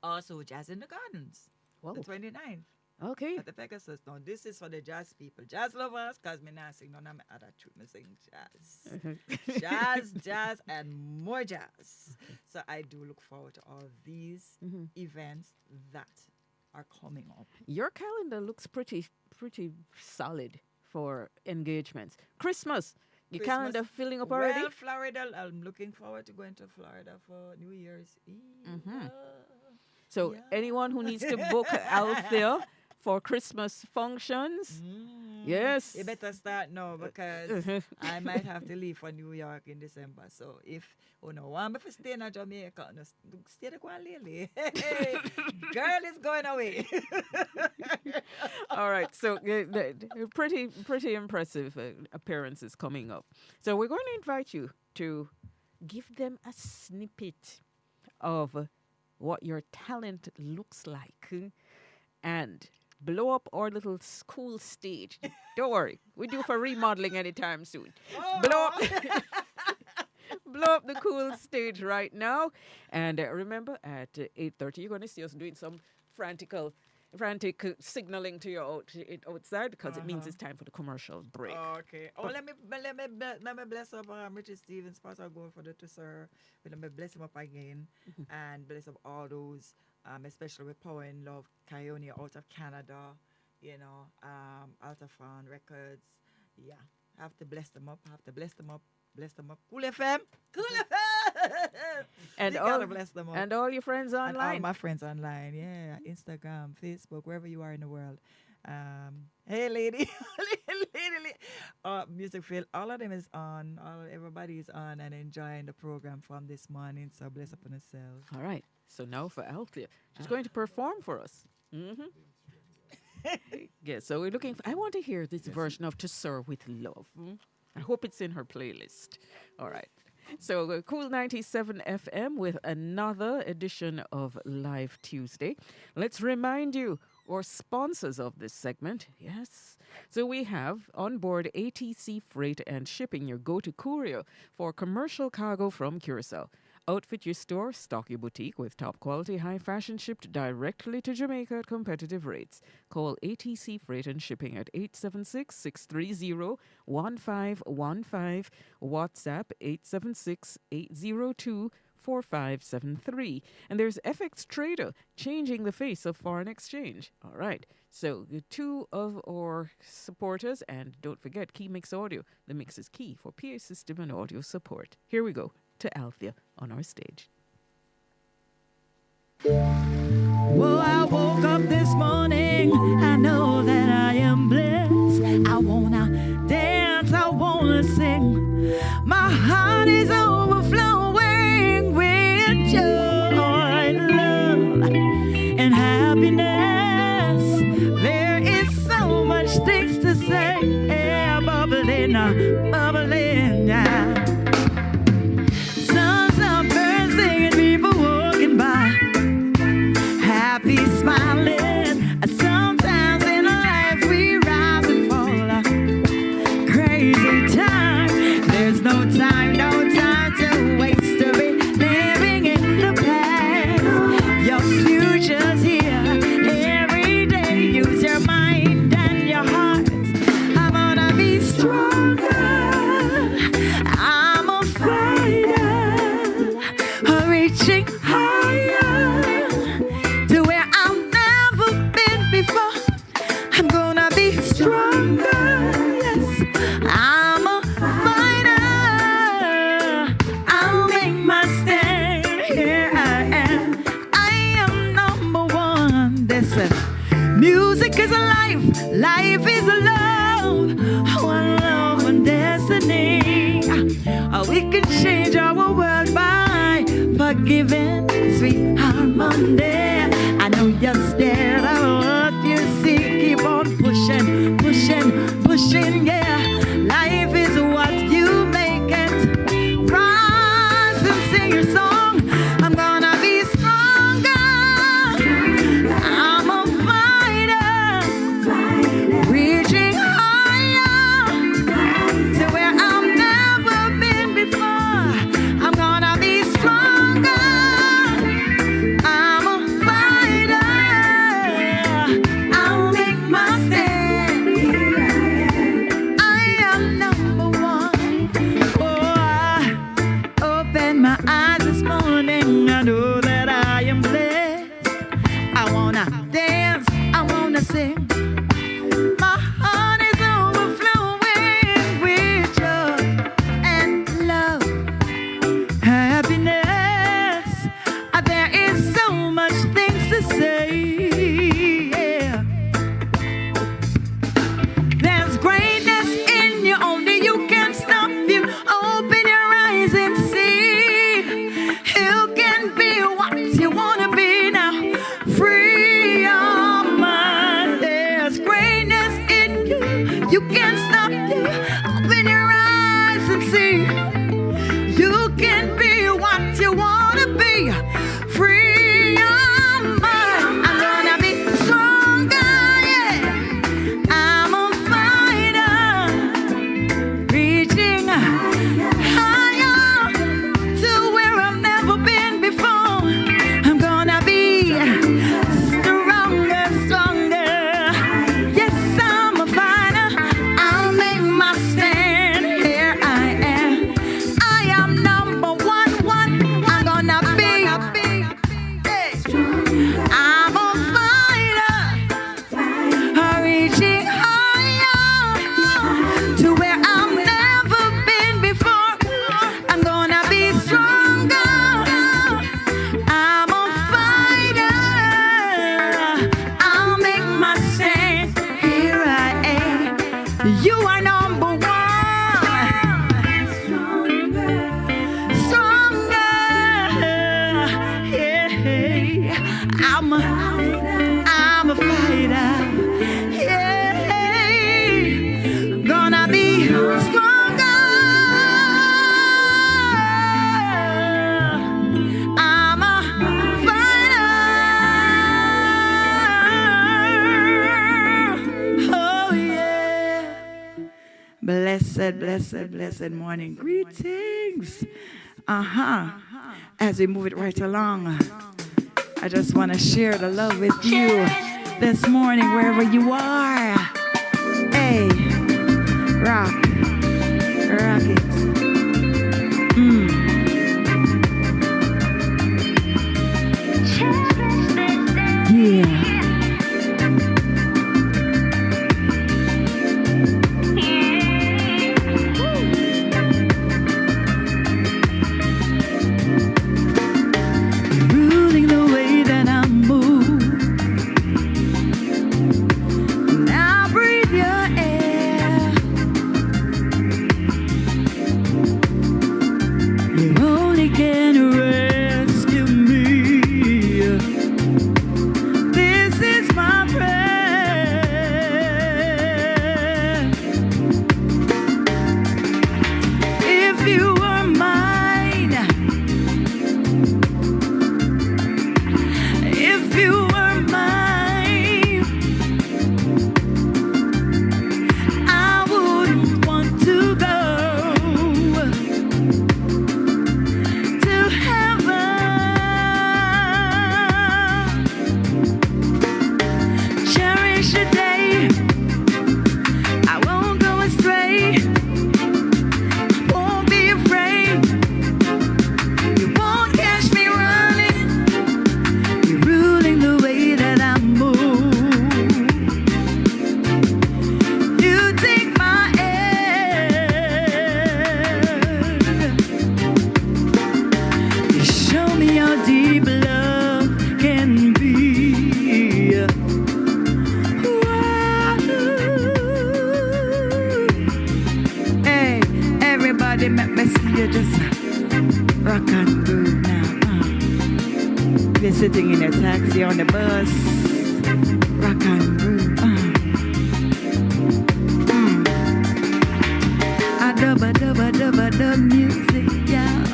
Also, Jazz in the Gardens, Whoa. the 29th. Okay. At the Pegasus. Now, this is for the jazz people, jazz lovers, because me not sing none of my other tune. Me sing jazz. jazz, and more jazz. So I do look forward to all these events that are coming up. Your calendar looks pretty solid for engagements. Christmas. Your calendar filling up already? Well, Florida, I'm looking forward to going to Florida for New Year's Eve. So anyone who needs to book Althea for Christmas functions, yes. You better start now because I might have to leave for New York in December. So if want me to stay in Jamaica, no, stay there quite lately. Girl is going away. All right, so pretty impressive appearances coming up. So we're going to invite you to give them a snippet of what your talent looks like and blow up our little school stage. Don't worry, we do for remodeling anytime soon. Blow up the cool stage right now. And remember, at 8:30, you're going to see us doing some frantic signaling to you outside because it means it's time for the commercial break. Okay. Oh, let me bless up Richard Stevens, Pastor going for the Sir. Let me bless him up again and bless up all those, especially with Power and Love, Coyote out of Canada, Altafan Records. Yeah, have to bless them up. Bless them up. Kool FM. And gotta bless them up. And all your friends online. And all my friends online, yeah. Instagram, Facebook, wherever you are in the world. Hey, lady. Music Field, all of them is on. Everybody is on and enjoying the program from this morning. So bless up on yourself. All right. So now for Althea. She's going to perform for us. Yeah, so we're looking for, I want to hear this version of To Serve with Love. I hope it's in her playlist. All right. So Kool97 FM with another edition of Live Tuesday. Let's remind you, or sponsors of this segment, yes. So we have on board ATC Freight and Shipping, your go-to courier for commercial cargo from Curacao. Outfit your store, stock your boutique with top quality, high fashion shipped directly to Jamaica at competitive rates. Call ATC Freight and Shipping at 876-630-1515. WhatsApp 876-802-4573. And there's FX Trader, changing the face of foreign exchange. All right. So two of our supporters, and don't forget Keymix Audio. The mix is key for PA system and audio support. Here we go to Althea on our stage. Well, I woke up this morning, I know that I am blessed. I wanna dance, I wanna sing. My heart is overflowing with joy, love, and happiness. There is so much things to say, yeah, bubbling, yeah. Happy smiling. Sometimes in life we rise and fall. Crazy time. There's no time to waste to be living in the past. Your future's here. Every day use your mind and your heart. I'm gonna be stronger. I'm a fighter. Reaching higher. Stronger, yes, I'm a fighter. I'll make my stand. Here I am number one. Listen, music is a life is a love, one love and destiny. We can change our world by forgiving, sweet harmony. I know you're scared of what you see. Keep on pushing, yeah. Life is what you make it. Rise and sing your song. I'm gonna be stronger. I'm a fighter. Reaching higher to where I've never wanna dance, I wanna sing. My heart is overflowing with joy and love, happiness. There is so much things to say. Yeah. There's greatness in you, only you can stop you. Open your eyes and see. You can be what you wanna be now. Free your mind. There's greatness in you. You can't stop you. Open your eyes and see. You can be what you wanna be. Free your mind. I'm gonna be stronger, yeah. I'm a fighter, reaching higher to where I've never been before. I'm gonna be stronger, stronger. Yes, I'm a fighter. I'll make my stand. Here I am. I am number one. I'm gonna be. I'm a fighter, reaching higher to where I've never been before. I'm gonna be stronger. I'm a fighter. I'll make my stand. Here I am. You are number one. Stronger. Yeah. I'm a fighter. Yeah. Gonna be stronger. I'm a fighter. Oh yeah. Blessed, blessed, blessed morning. Greetings. As we move it right along, I just want to share the love with you this morning, wherever you are. Hey, rock it. Yeah. Ruling the way that I move. Now breathe your air. You only can rescue me. This is my prayer. If you were mine, if you were mine, I wouldn't want to go to heaven. Cherish the day. I won't go astray. Won't be afraid. You won't catch me running. You're ruling the way that I move. You take my hand. You show me how deep love can be. Hey, everybody, make me see you just rock and groove now. You're sitting in a taxi on the bus, rock and groove. I dub music, yeah.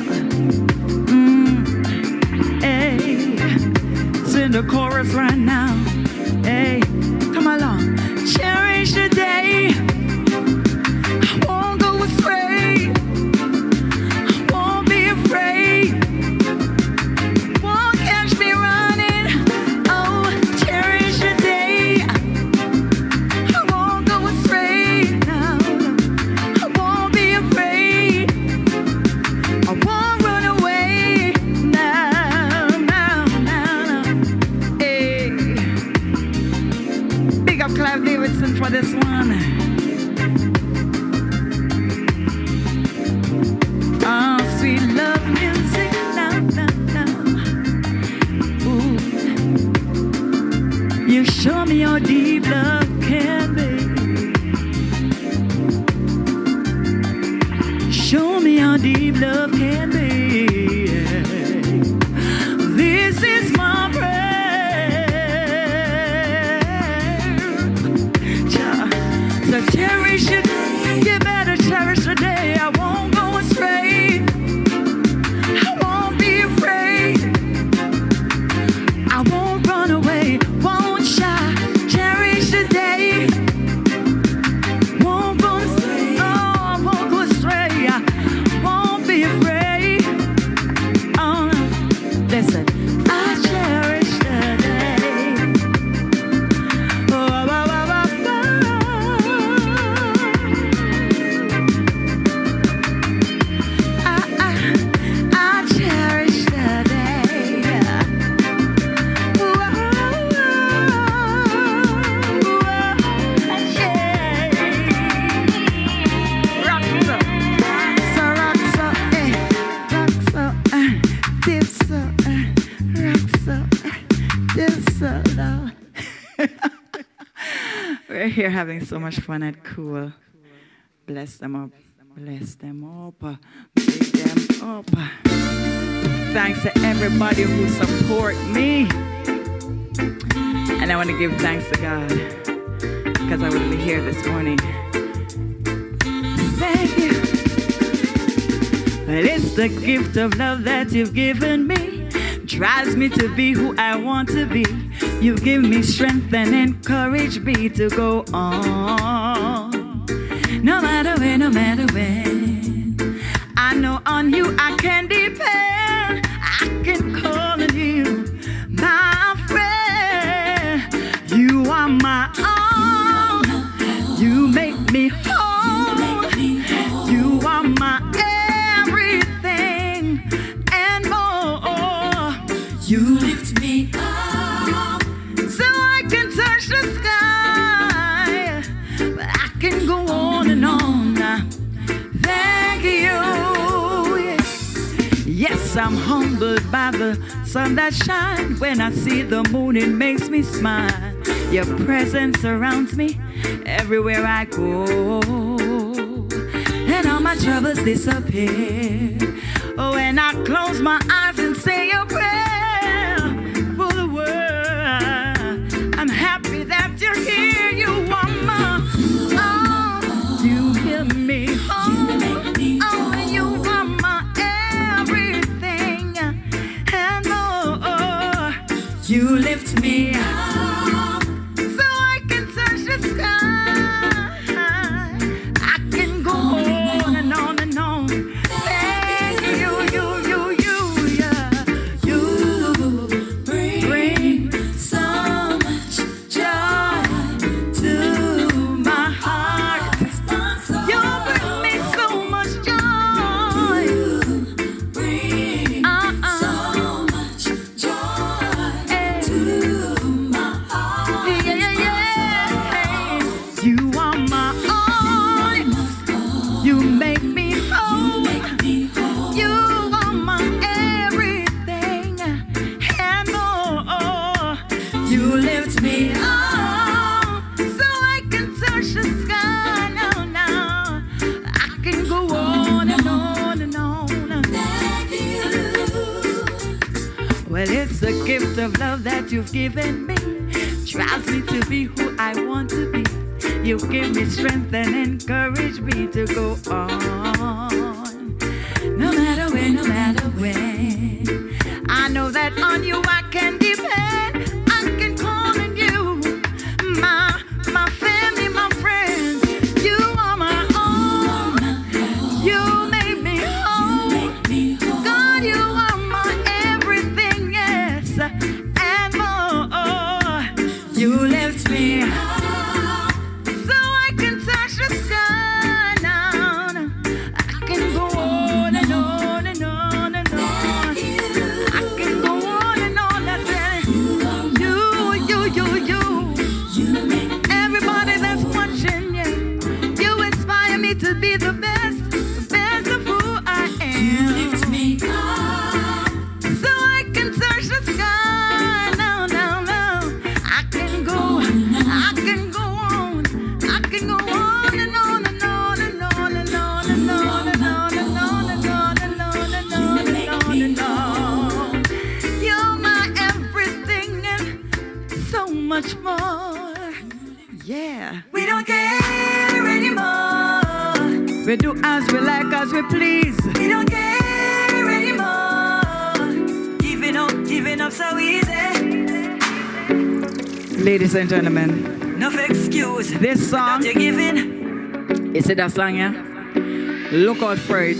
Hey, sing the chorus right now. Hey, come along. Cherish the day. I won't go astray. I won't be afraid. Won't catch me running. Oh, cherish the day. I won't go astray. No, I won't be afraid. I won't run away. No. Hey. Clive Davidson for this one. Oh, sweet love music, now, now, now. Ooh. You show me how deep love can be. Show me how deep love can be. This is my prayer. So cherish it. You better cherish the day. I won't go astray. I won't be afraid. I won't run away. Won't shy. Cherish the day. Won't go astray. Oh, I won't go astray. I won't be afraid. Oh, listen. I cherish the day. Oh, oh, oh, oh, oh. I cherish the day. Oh, oh, yeah. Rock so, eh. Rock so, dip so, rock so, dip so low. We're here having so much fun at Cool. Bless them up. Bless them up. Big them up. Thanks to everybody who support me. And I want to give thanks to God because I wouldn't be here this morning. Thank you. But it's the gift of love that you've given me. Drives me to be who I want to be. You give me strength and encourage me to go on. No matter where, no matter when. I know on you I can depend. I can call on you, my friend. You are my all. You make me whole. You are my everything and more. You lift me up so I can touch the sky. But I can go on and on. Thank you. Yes, I'm humbled by the sun that shines. When I see the moon, it makes me smile. Your presence surrounds me everywhere I go, and all my troubles disappear. Oh, when I close my eyes and say a prayer for the world, I'm happy that you're here. You are my all. You hear me. Oh, you are my everything and more. You lift me up so I can touch the sky. I can go on and on and on. Thank you, yeah. You bring so much joy to my heart. You bring me so much joy. Bring so much joy to my heart. Yeah. You are my all. You make me whole. You are my everything and more. You lift me up so I can touch the sky. Now, I can go on and on and on. Thank you. Well, it's the gift of love that you've given me. Drives me to be who I want to be. You give me strength and encourage me to go on. No matter where, no matter when. I know that on you I can depend. I can call on you, my family, my friends. You are my own. You make me whole. God, you are my everything, yes, and more. You lift me up so I can touch the sky now. I can go on and on and on and on. I can go on and on. That's it. You. so much more. Yeah. We don't care anymore. We do as we like, as we please. We don't care anymore. Giving up so easy. Ladies and gentlemen, No excuse. this song, That you're giving. is it that song, yeah? Look out for it.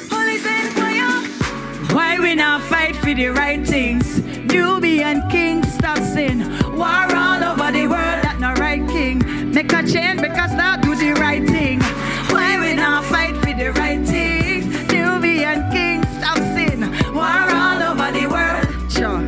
Police and fire. Why we not fight for the right things? Nubian king stop sin. War all over the world, that no right king. Make a change, make us start do the right thing. Why we not fight for the right things? Nubian king stop sin. War all over the world. Sure.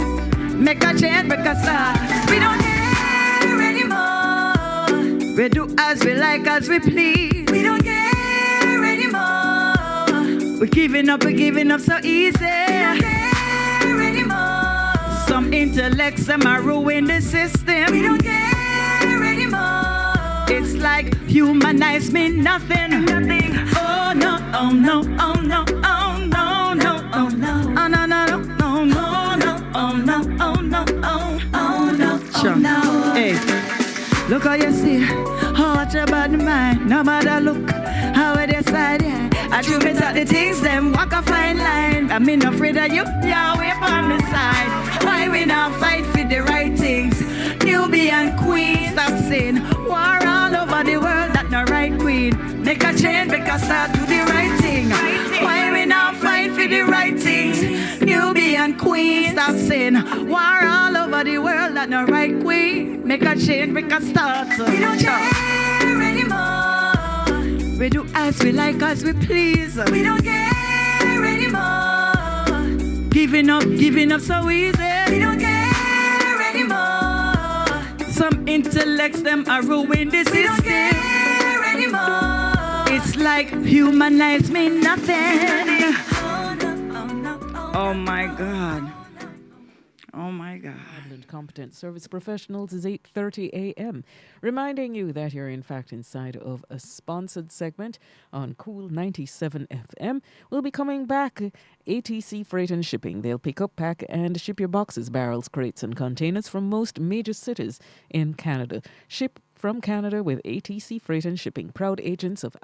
Make a change, make us start. We don't care anymore. We do as we like, as we please. We don't care anymore. We're giving up so easy. We don't care anymore. Some intellects, them are ruin the system. We don't care anymore. It's like humanize me nothing. Nothing. Oh no, oh no, oh no, oh no, no, oh no, oh no, no, no, no, no, oh no, oh no, oh, oh no, oh no. Hey, look how you see, how much about the mind. No matter look, how they decide, yeah. I do me at the things, them walk a fine line. I'm not afraid of you, Yahweh on my side. Why we not fight for the right things? Nubian queen, stop saying war all over the world, that no right queen. Make a change, make a start do the right thing. Why we not fight for the right things? Nubian queen, stop saying war all over the world, that no right queen. Make a change, make a start. We don't care anymore. We do as we like, as we please. We don't care anymore. Giving up so easy. We don't care anymore. Some intellects, them are ruin the We don't system. care anymore. It's like humanize me nothing. Oh no, oh no, oh Oh my God. Oh my God. And competent service professionals is 8:30 a.m. Reminding you that you're in fact inside of a sponsored segment on Kool97 FM. We'll be coming back. ATC Freight and Shipping. They'll pick up, pack, and ship your boxes, barrels, crates, and containers from most major cities in Canada. Ship from Canada with ATC Freight and Shipping. Proud agents of...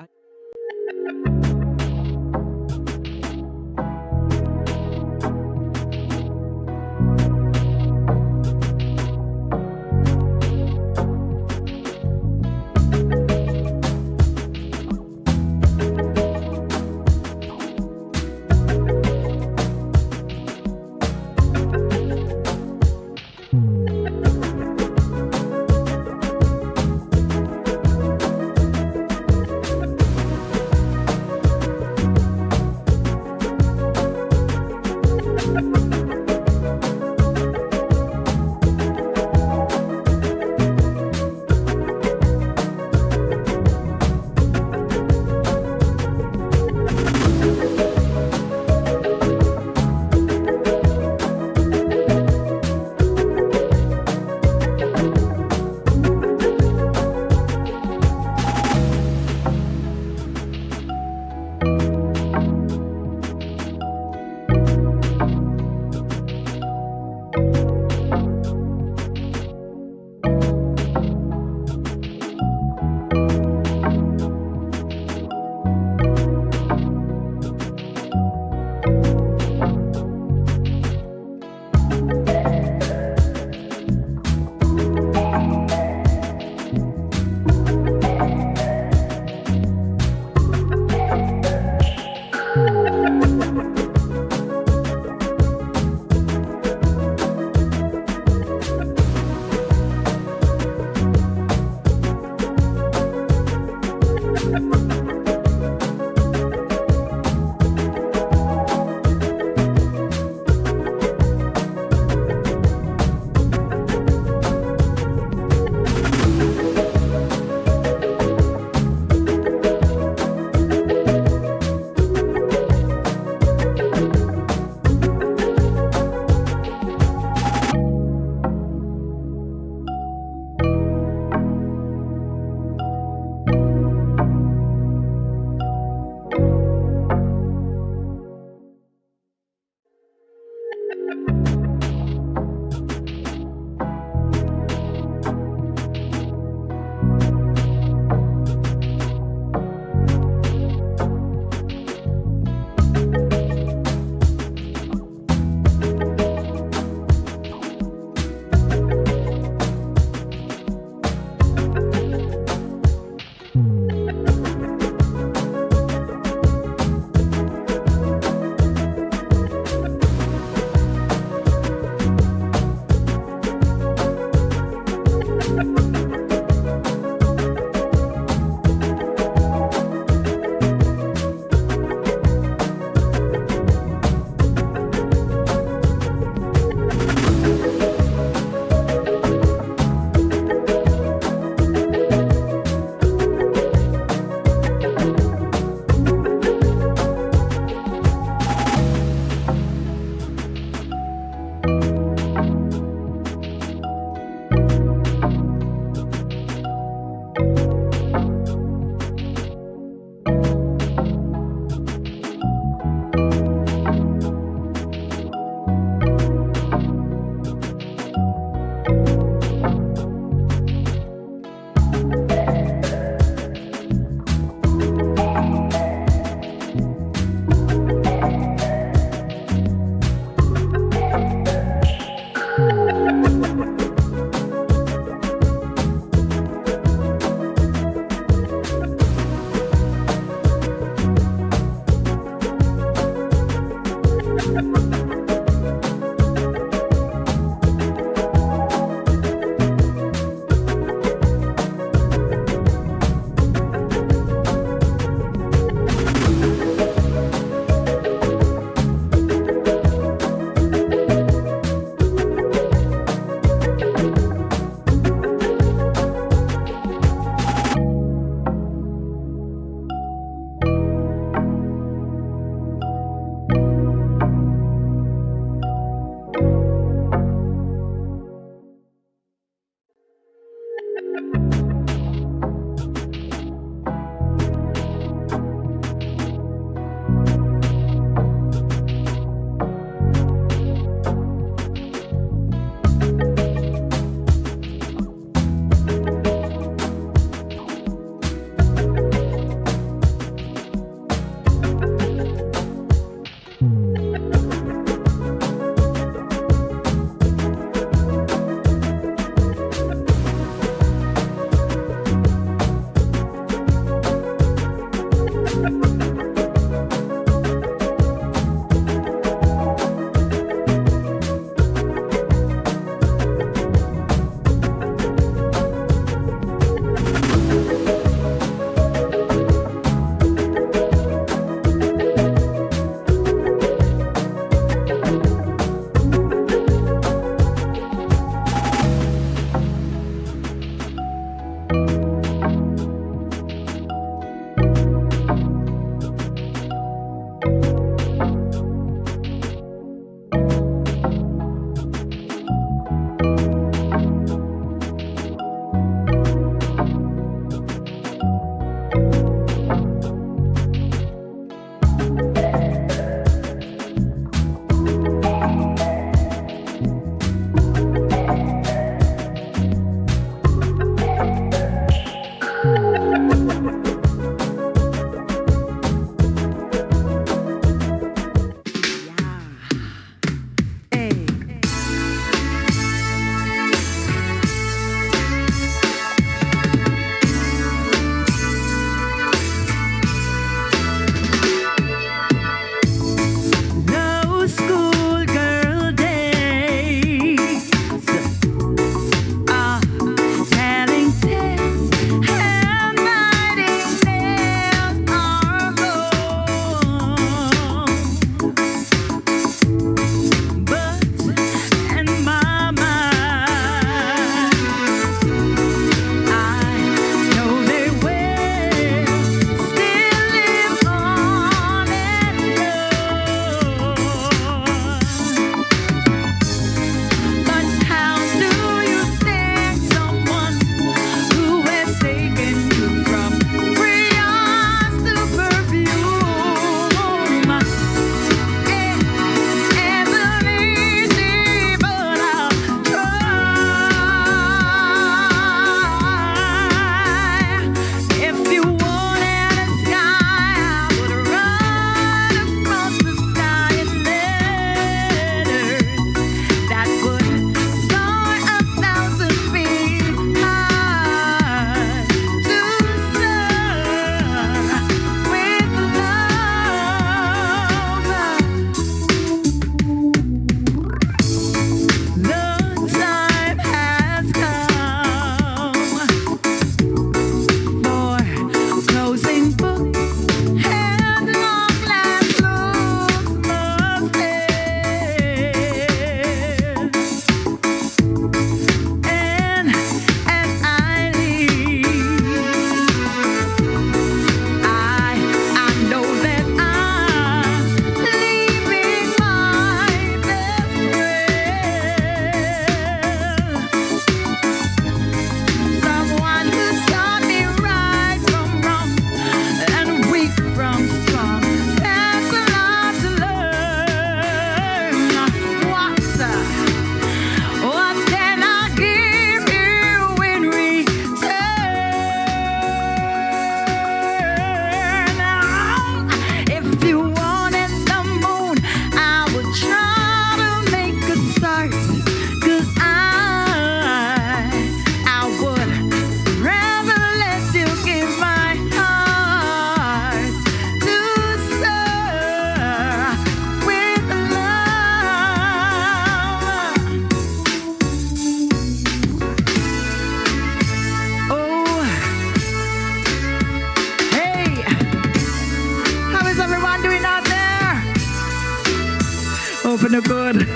for the good.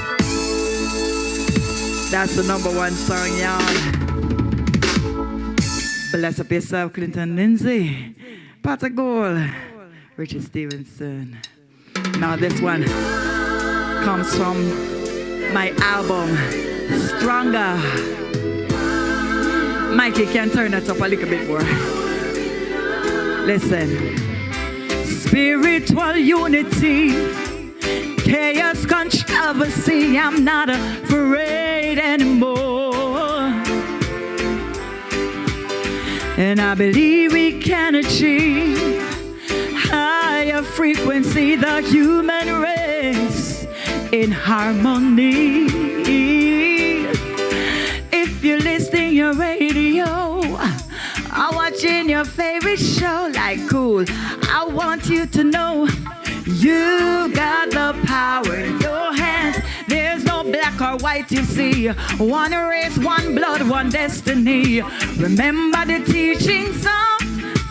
That's the #1 song, y'all. Bless up yourself, Clinton Lindsay. Pot of Gold, Richard Stevenson. Now this one comes from my album, Stronger. Mikey can turn it up a little bit more. Listen. Spiritual unity, chaos, controversy, I'm not afraid anymore. And I believe we can achieve higher frequency, the human race in harmony. If you're listening your radio or watching your favorite show like Cool, I want you to know you got the power in your hands. There's no black or white, you see. One race, one blood, one destiny. Remember the teachings of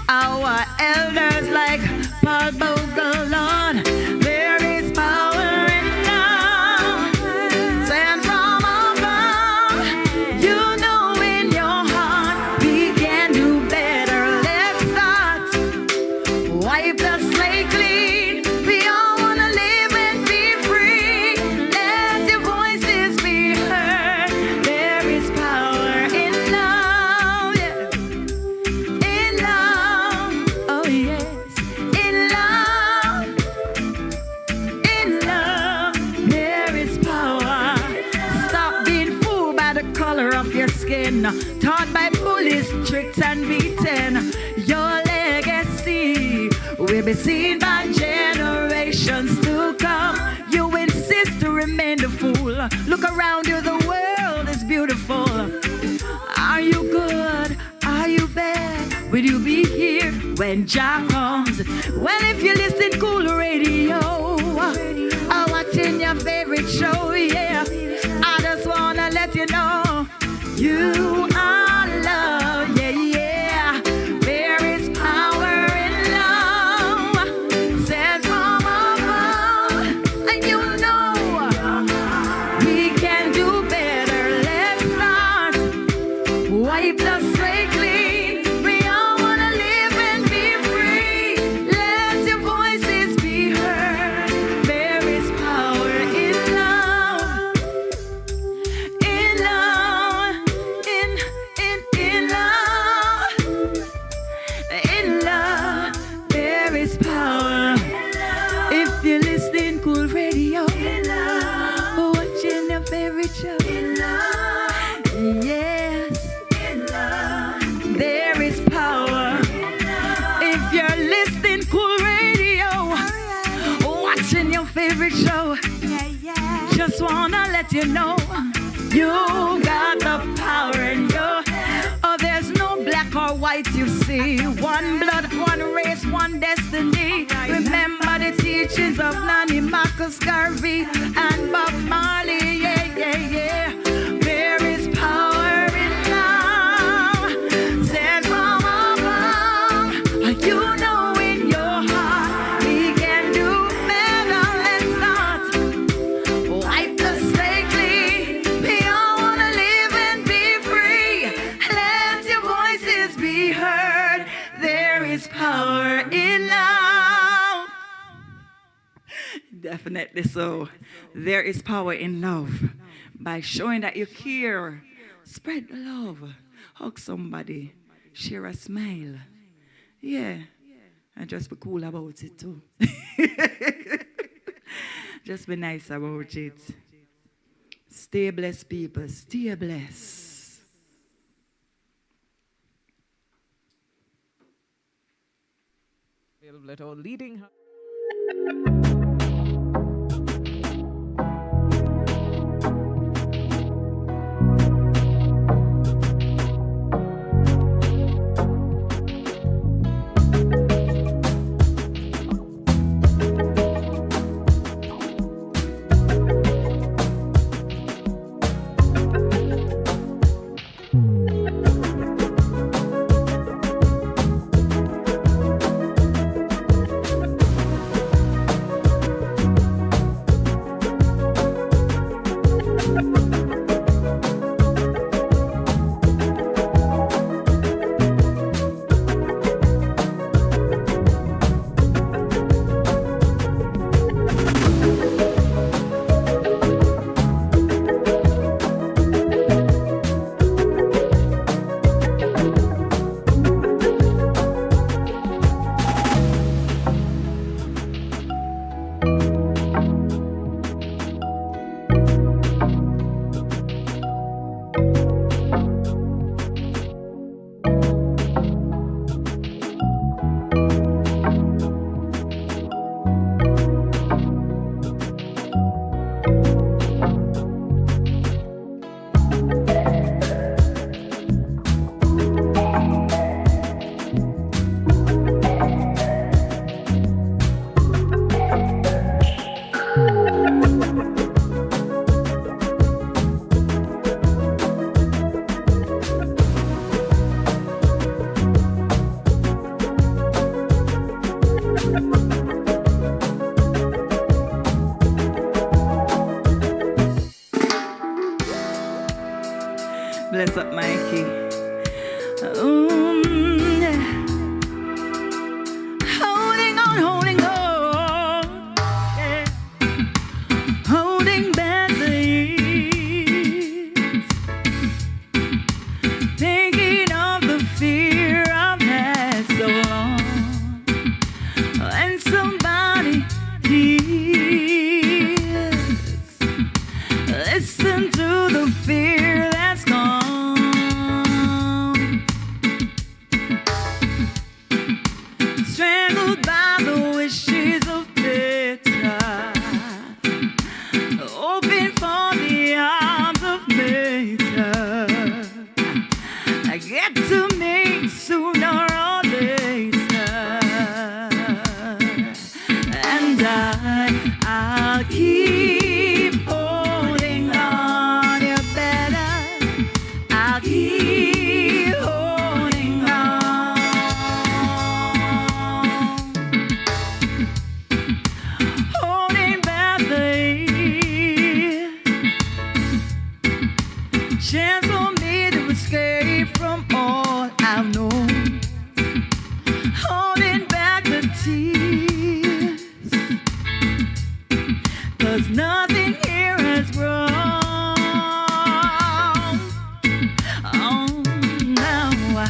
our elders like Paul Bogalon. There is power in love, sent from above. You know in your heart we can do better. Let's start. Wipe the slate clean. We all wanna live and be free. Let your voices be heard. There is power in love, yeah. In love, oh yes. In love, there is power. Stop being fooled by the color of your skin, taught by bullies, tricks and beaten. Your legacy will be seen by generations to come. You insist to remain the fool. Look around you, the world is beautiful. Are you good? Are you bad? Will you be here when Jah comes? Well, if you listen Cool Radio or watching your favorite show, yeah, I just wanna let you know you are loved, yeah, yeah. There is power in love, says from above, and you know we can do better. Let's start. Wipe the slate clean. We all wanna live and be free. Let your voices be heard. There is power in love. In love. In love. In love. There is power. If you're listening Cool Radio, watching your favorite show, yes, there is power. If you're listening Cool Radio, watching your favorite show, just wanna let you know you got the power in your. Oh, there's no black or white, you see. One blood, one race, one destiny. Remember the teachings of Nanny Marcus Garvey and Bob Marley. Yeah, yeah, yeah. There is power in love, says from above. You know in your heart we can do better. Let's start. Wipe the slate clean. We all wanna live and be free. Let your voices be heard. There is power in love. Definitely so. There is power in love. By showing that you care, spread the love, hug somebody, share a smile. Yeah, and just be cool about it too. Just be nice about it. Stay blessed, people. Stay blessed. A little leading. get to me sooner or later, and I'll keep holding on. You better. I'll keep holding on. Holding back the chance for me to escape from all I've known. Holding back the tears, 'cause nothing here has grown. Oh no,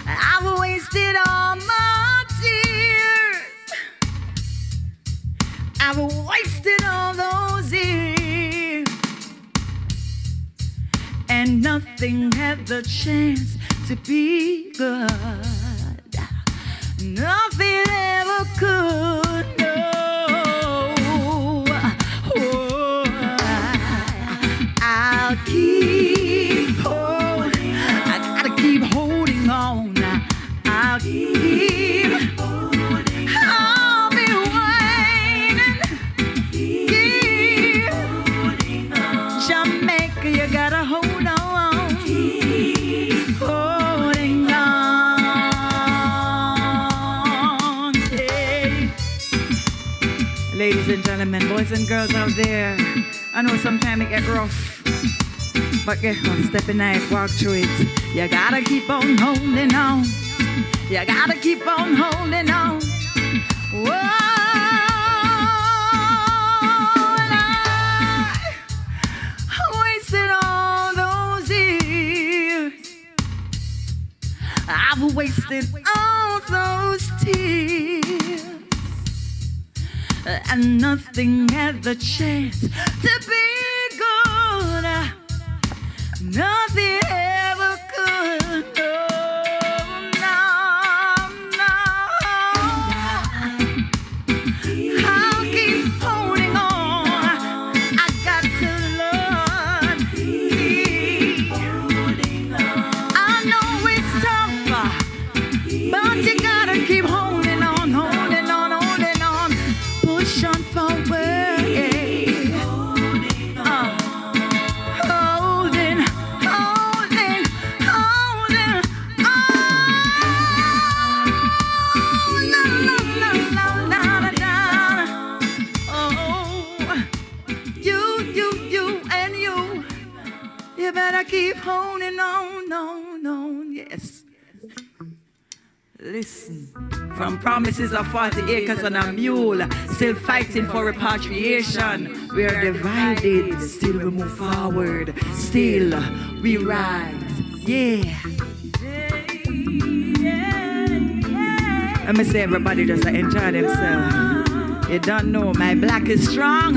I've wasted all my tears. I've wasted all those years, and nothing had the chance to be good. Nothing ever could. No. Oh, I'll keep holding. I gotta keep holding on. I'll keep holding. I'll be waiting. Keep holding on. Jamaica, you gotta hold on. Keep holding on. Hey. Ladies and gentlemen, boys and girls out there, I know sometimes it get rough, but get on, step in it, walk through it. You gotta keep on holding on. You gotta keep on holding on. Whoa, and I wasted all those years. I've wasted all those tears, and nothing had the chance to be good. Nothing ever could. No, no, I'll keep holding on. I got to learn. Keep holding on. I know it's tough, but you gotta keep holding on, holding on, holding on. Push on forward. Keep holding on, yes. Listen, from promises of 40 acres and a mule, still fighting for repatriation. We are divided, still we move forward, still we rise, yeah. Let me say everybody just enjoy themselves. You don't know, my black is strong.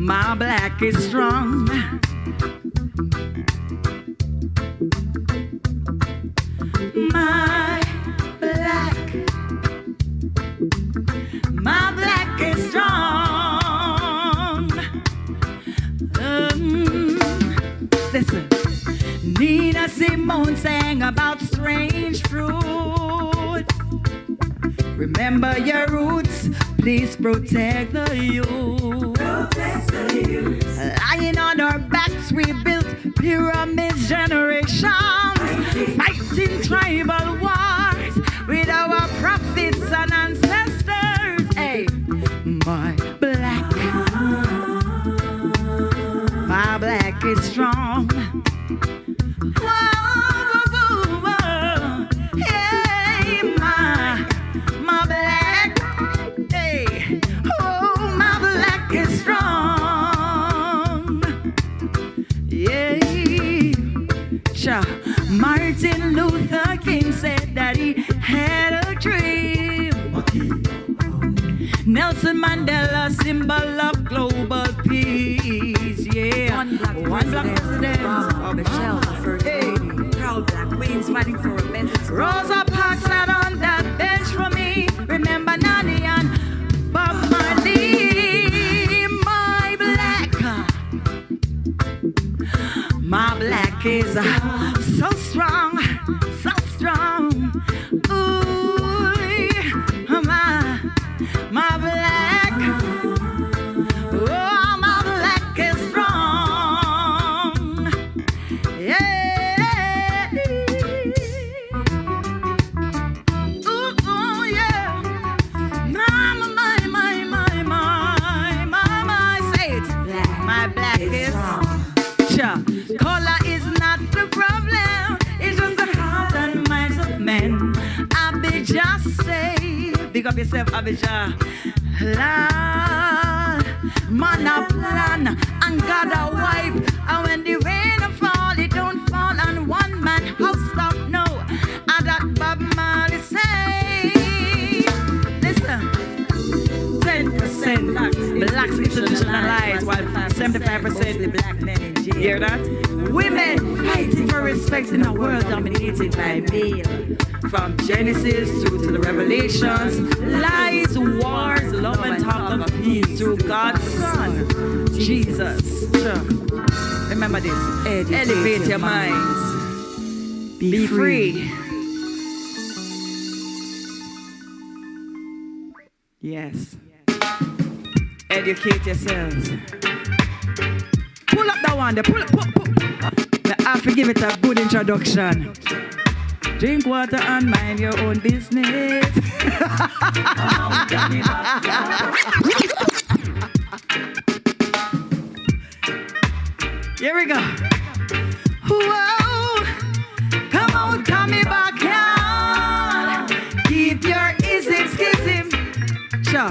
My black is strong. My black is strong. Listen, Nina Simone sang about strange fruit. Remember your roots, please protect the youth. Lying on our backs, we built pyramids, generations, fighting tribal wars with our prophets and ancestors. Hey, my black is strong. Martin Luther King said that he had a dream. Nelson Mandela, symbol of global peace. Yeah, one black president. Michelle, the first lady. Proud black queens fighting for a better. Rosa Parks sat on that bench for me. Remember Nani and Bob Marley. My is so strong, so strong. Ooh, my black, oh, my black is strong. Yeah. Ooh, yeah. Mama, my, say it. My black is strong. Color is not the problem, it's just the heart and minds of men. Abijah say, big up yourself, Abijah. Lord, man a plan and God a wipe, and when the rain fall, it don't fall on one man house stop. No, and that Bob Marley say, listen. 10% blacks institutionalized, while 75% the black men in jail. Hear that? Women fighting for respect in a world dominated by male. From Genesis through to the Revelations, lies, wars, love, and talk of peace through God's Son, Jesus. Remember this. Elevate your minds. Be free. Yes. Educate yourselves. Pull up that one there. Pull. I have to give it a good introduction. Drink water and mind your own business. Here we go. Whoa. Come on, Tommy backyard. Keep your schism. Sure.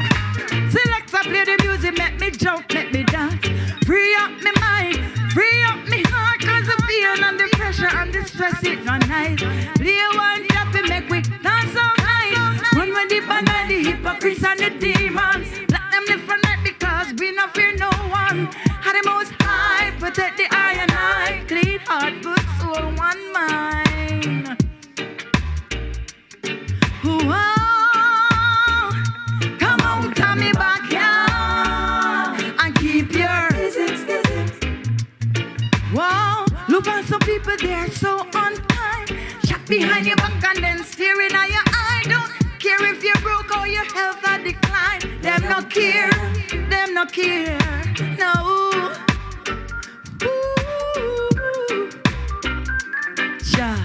Selector, play the music, make me jump, make me dance. Free up my mind, free up my heart, cause the pain and the pressure and the stress, it's not nice. Play one coffee, make we dance all night. Run when deep and the hypocrites and the demons. Let them live for night because we not fear no one. Had the most high, protect the eye and eye. Clean heart, good soul, one mind. Whoa. Tommy backyard and keep your whoa, look at some people, they're so unkind. Shot behind your back and then staring at your eye. Don't care if you're broke or your health or decline. Them no care, no. Ooh. Ja.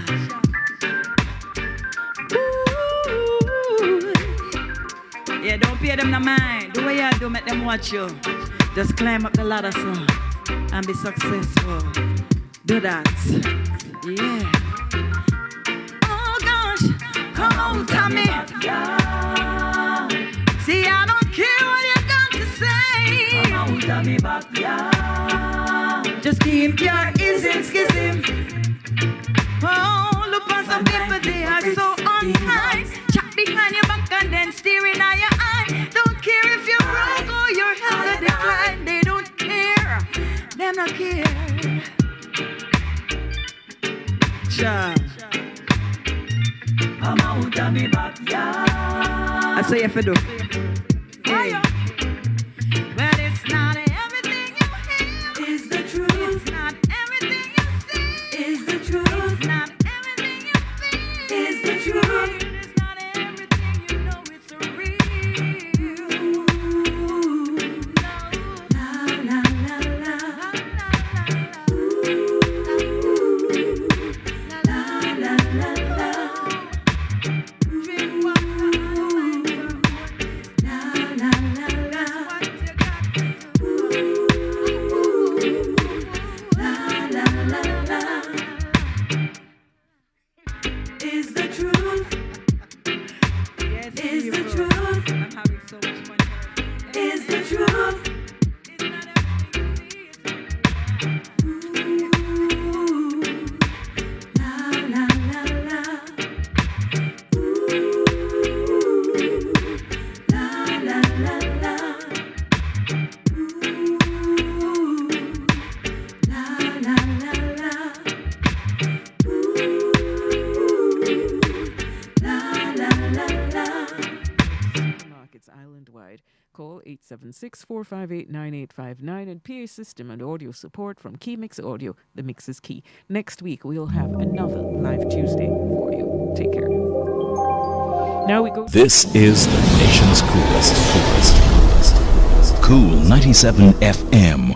Yeah, don't pay them no mind. Do what you do, make them watch you. Just climb up the ladder, son, and be successful. Do that. Yeah. Oh gosh, come on, Tommy. See, I don't care what you got to say. Come on, Tommy, backyard. Just keep your schism. Oh, look at some people, they are so unkind. Chat behind your back and then staring at your eye. Don't care if you're broke or your health decline. They don't care. Them not care. Sure. Come out of me backyard. I say if you do. Hey. Well, it's not everything you hear. Is the truth. It's not everything you see. Is the truth. It's not everything you feel. Is the truth. It's not everything you know. It's real. La la la la. La la la la. Drink water. La la la la. La la la la. Is the truth. Yes, is the truth. I'm having so much fun. Is the truth. It's not everything you see, it's la la la la. La la la la. La la la la. La la la la. Markets island-wide Call 876-458-9859 and PA system and audio support from Keymix Audio. The mix is key. Next week, we'll have another Live Tuesday for you. Take care. Now we go. This is the nation's coolest. Cool 97 FM.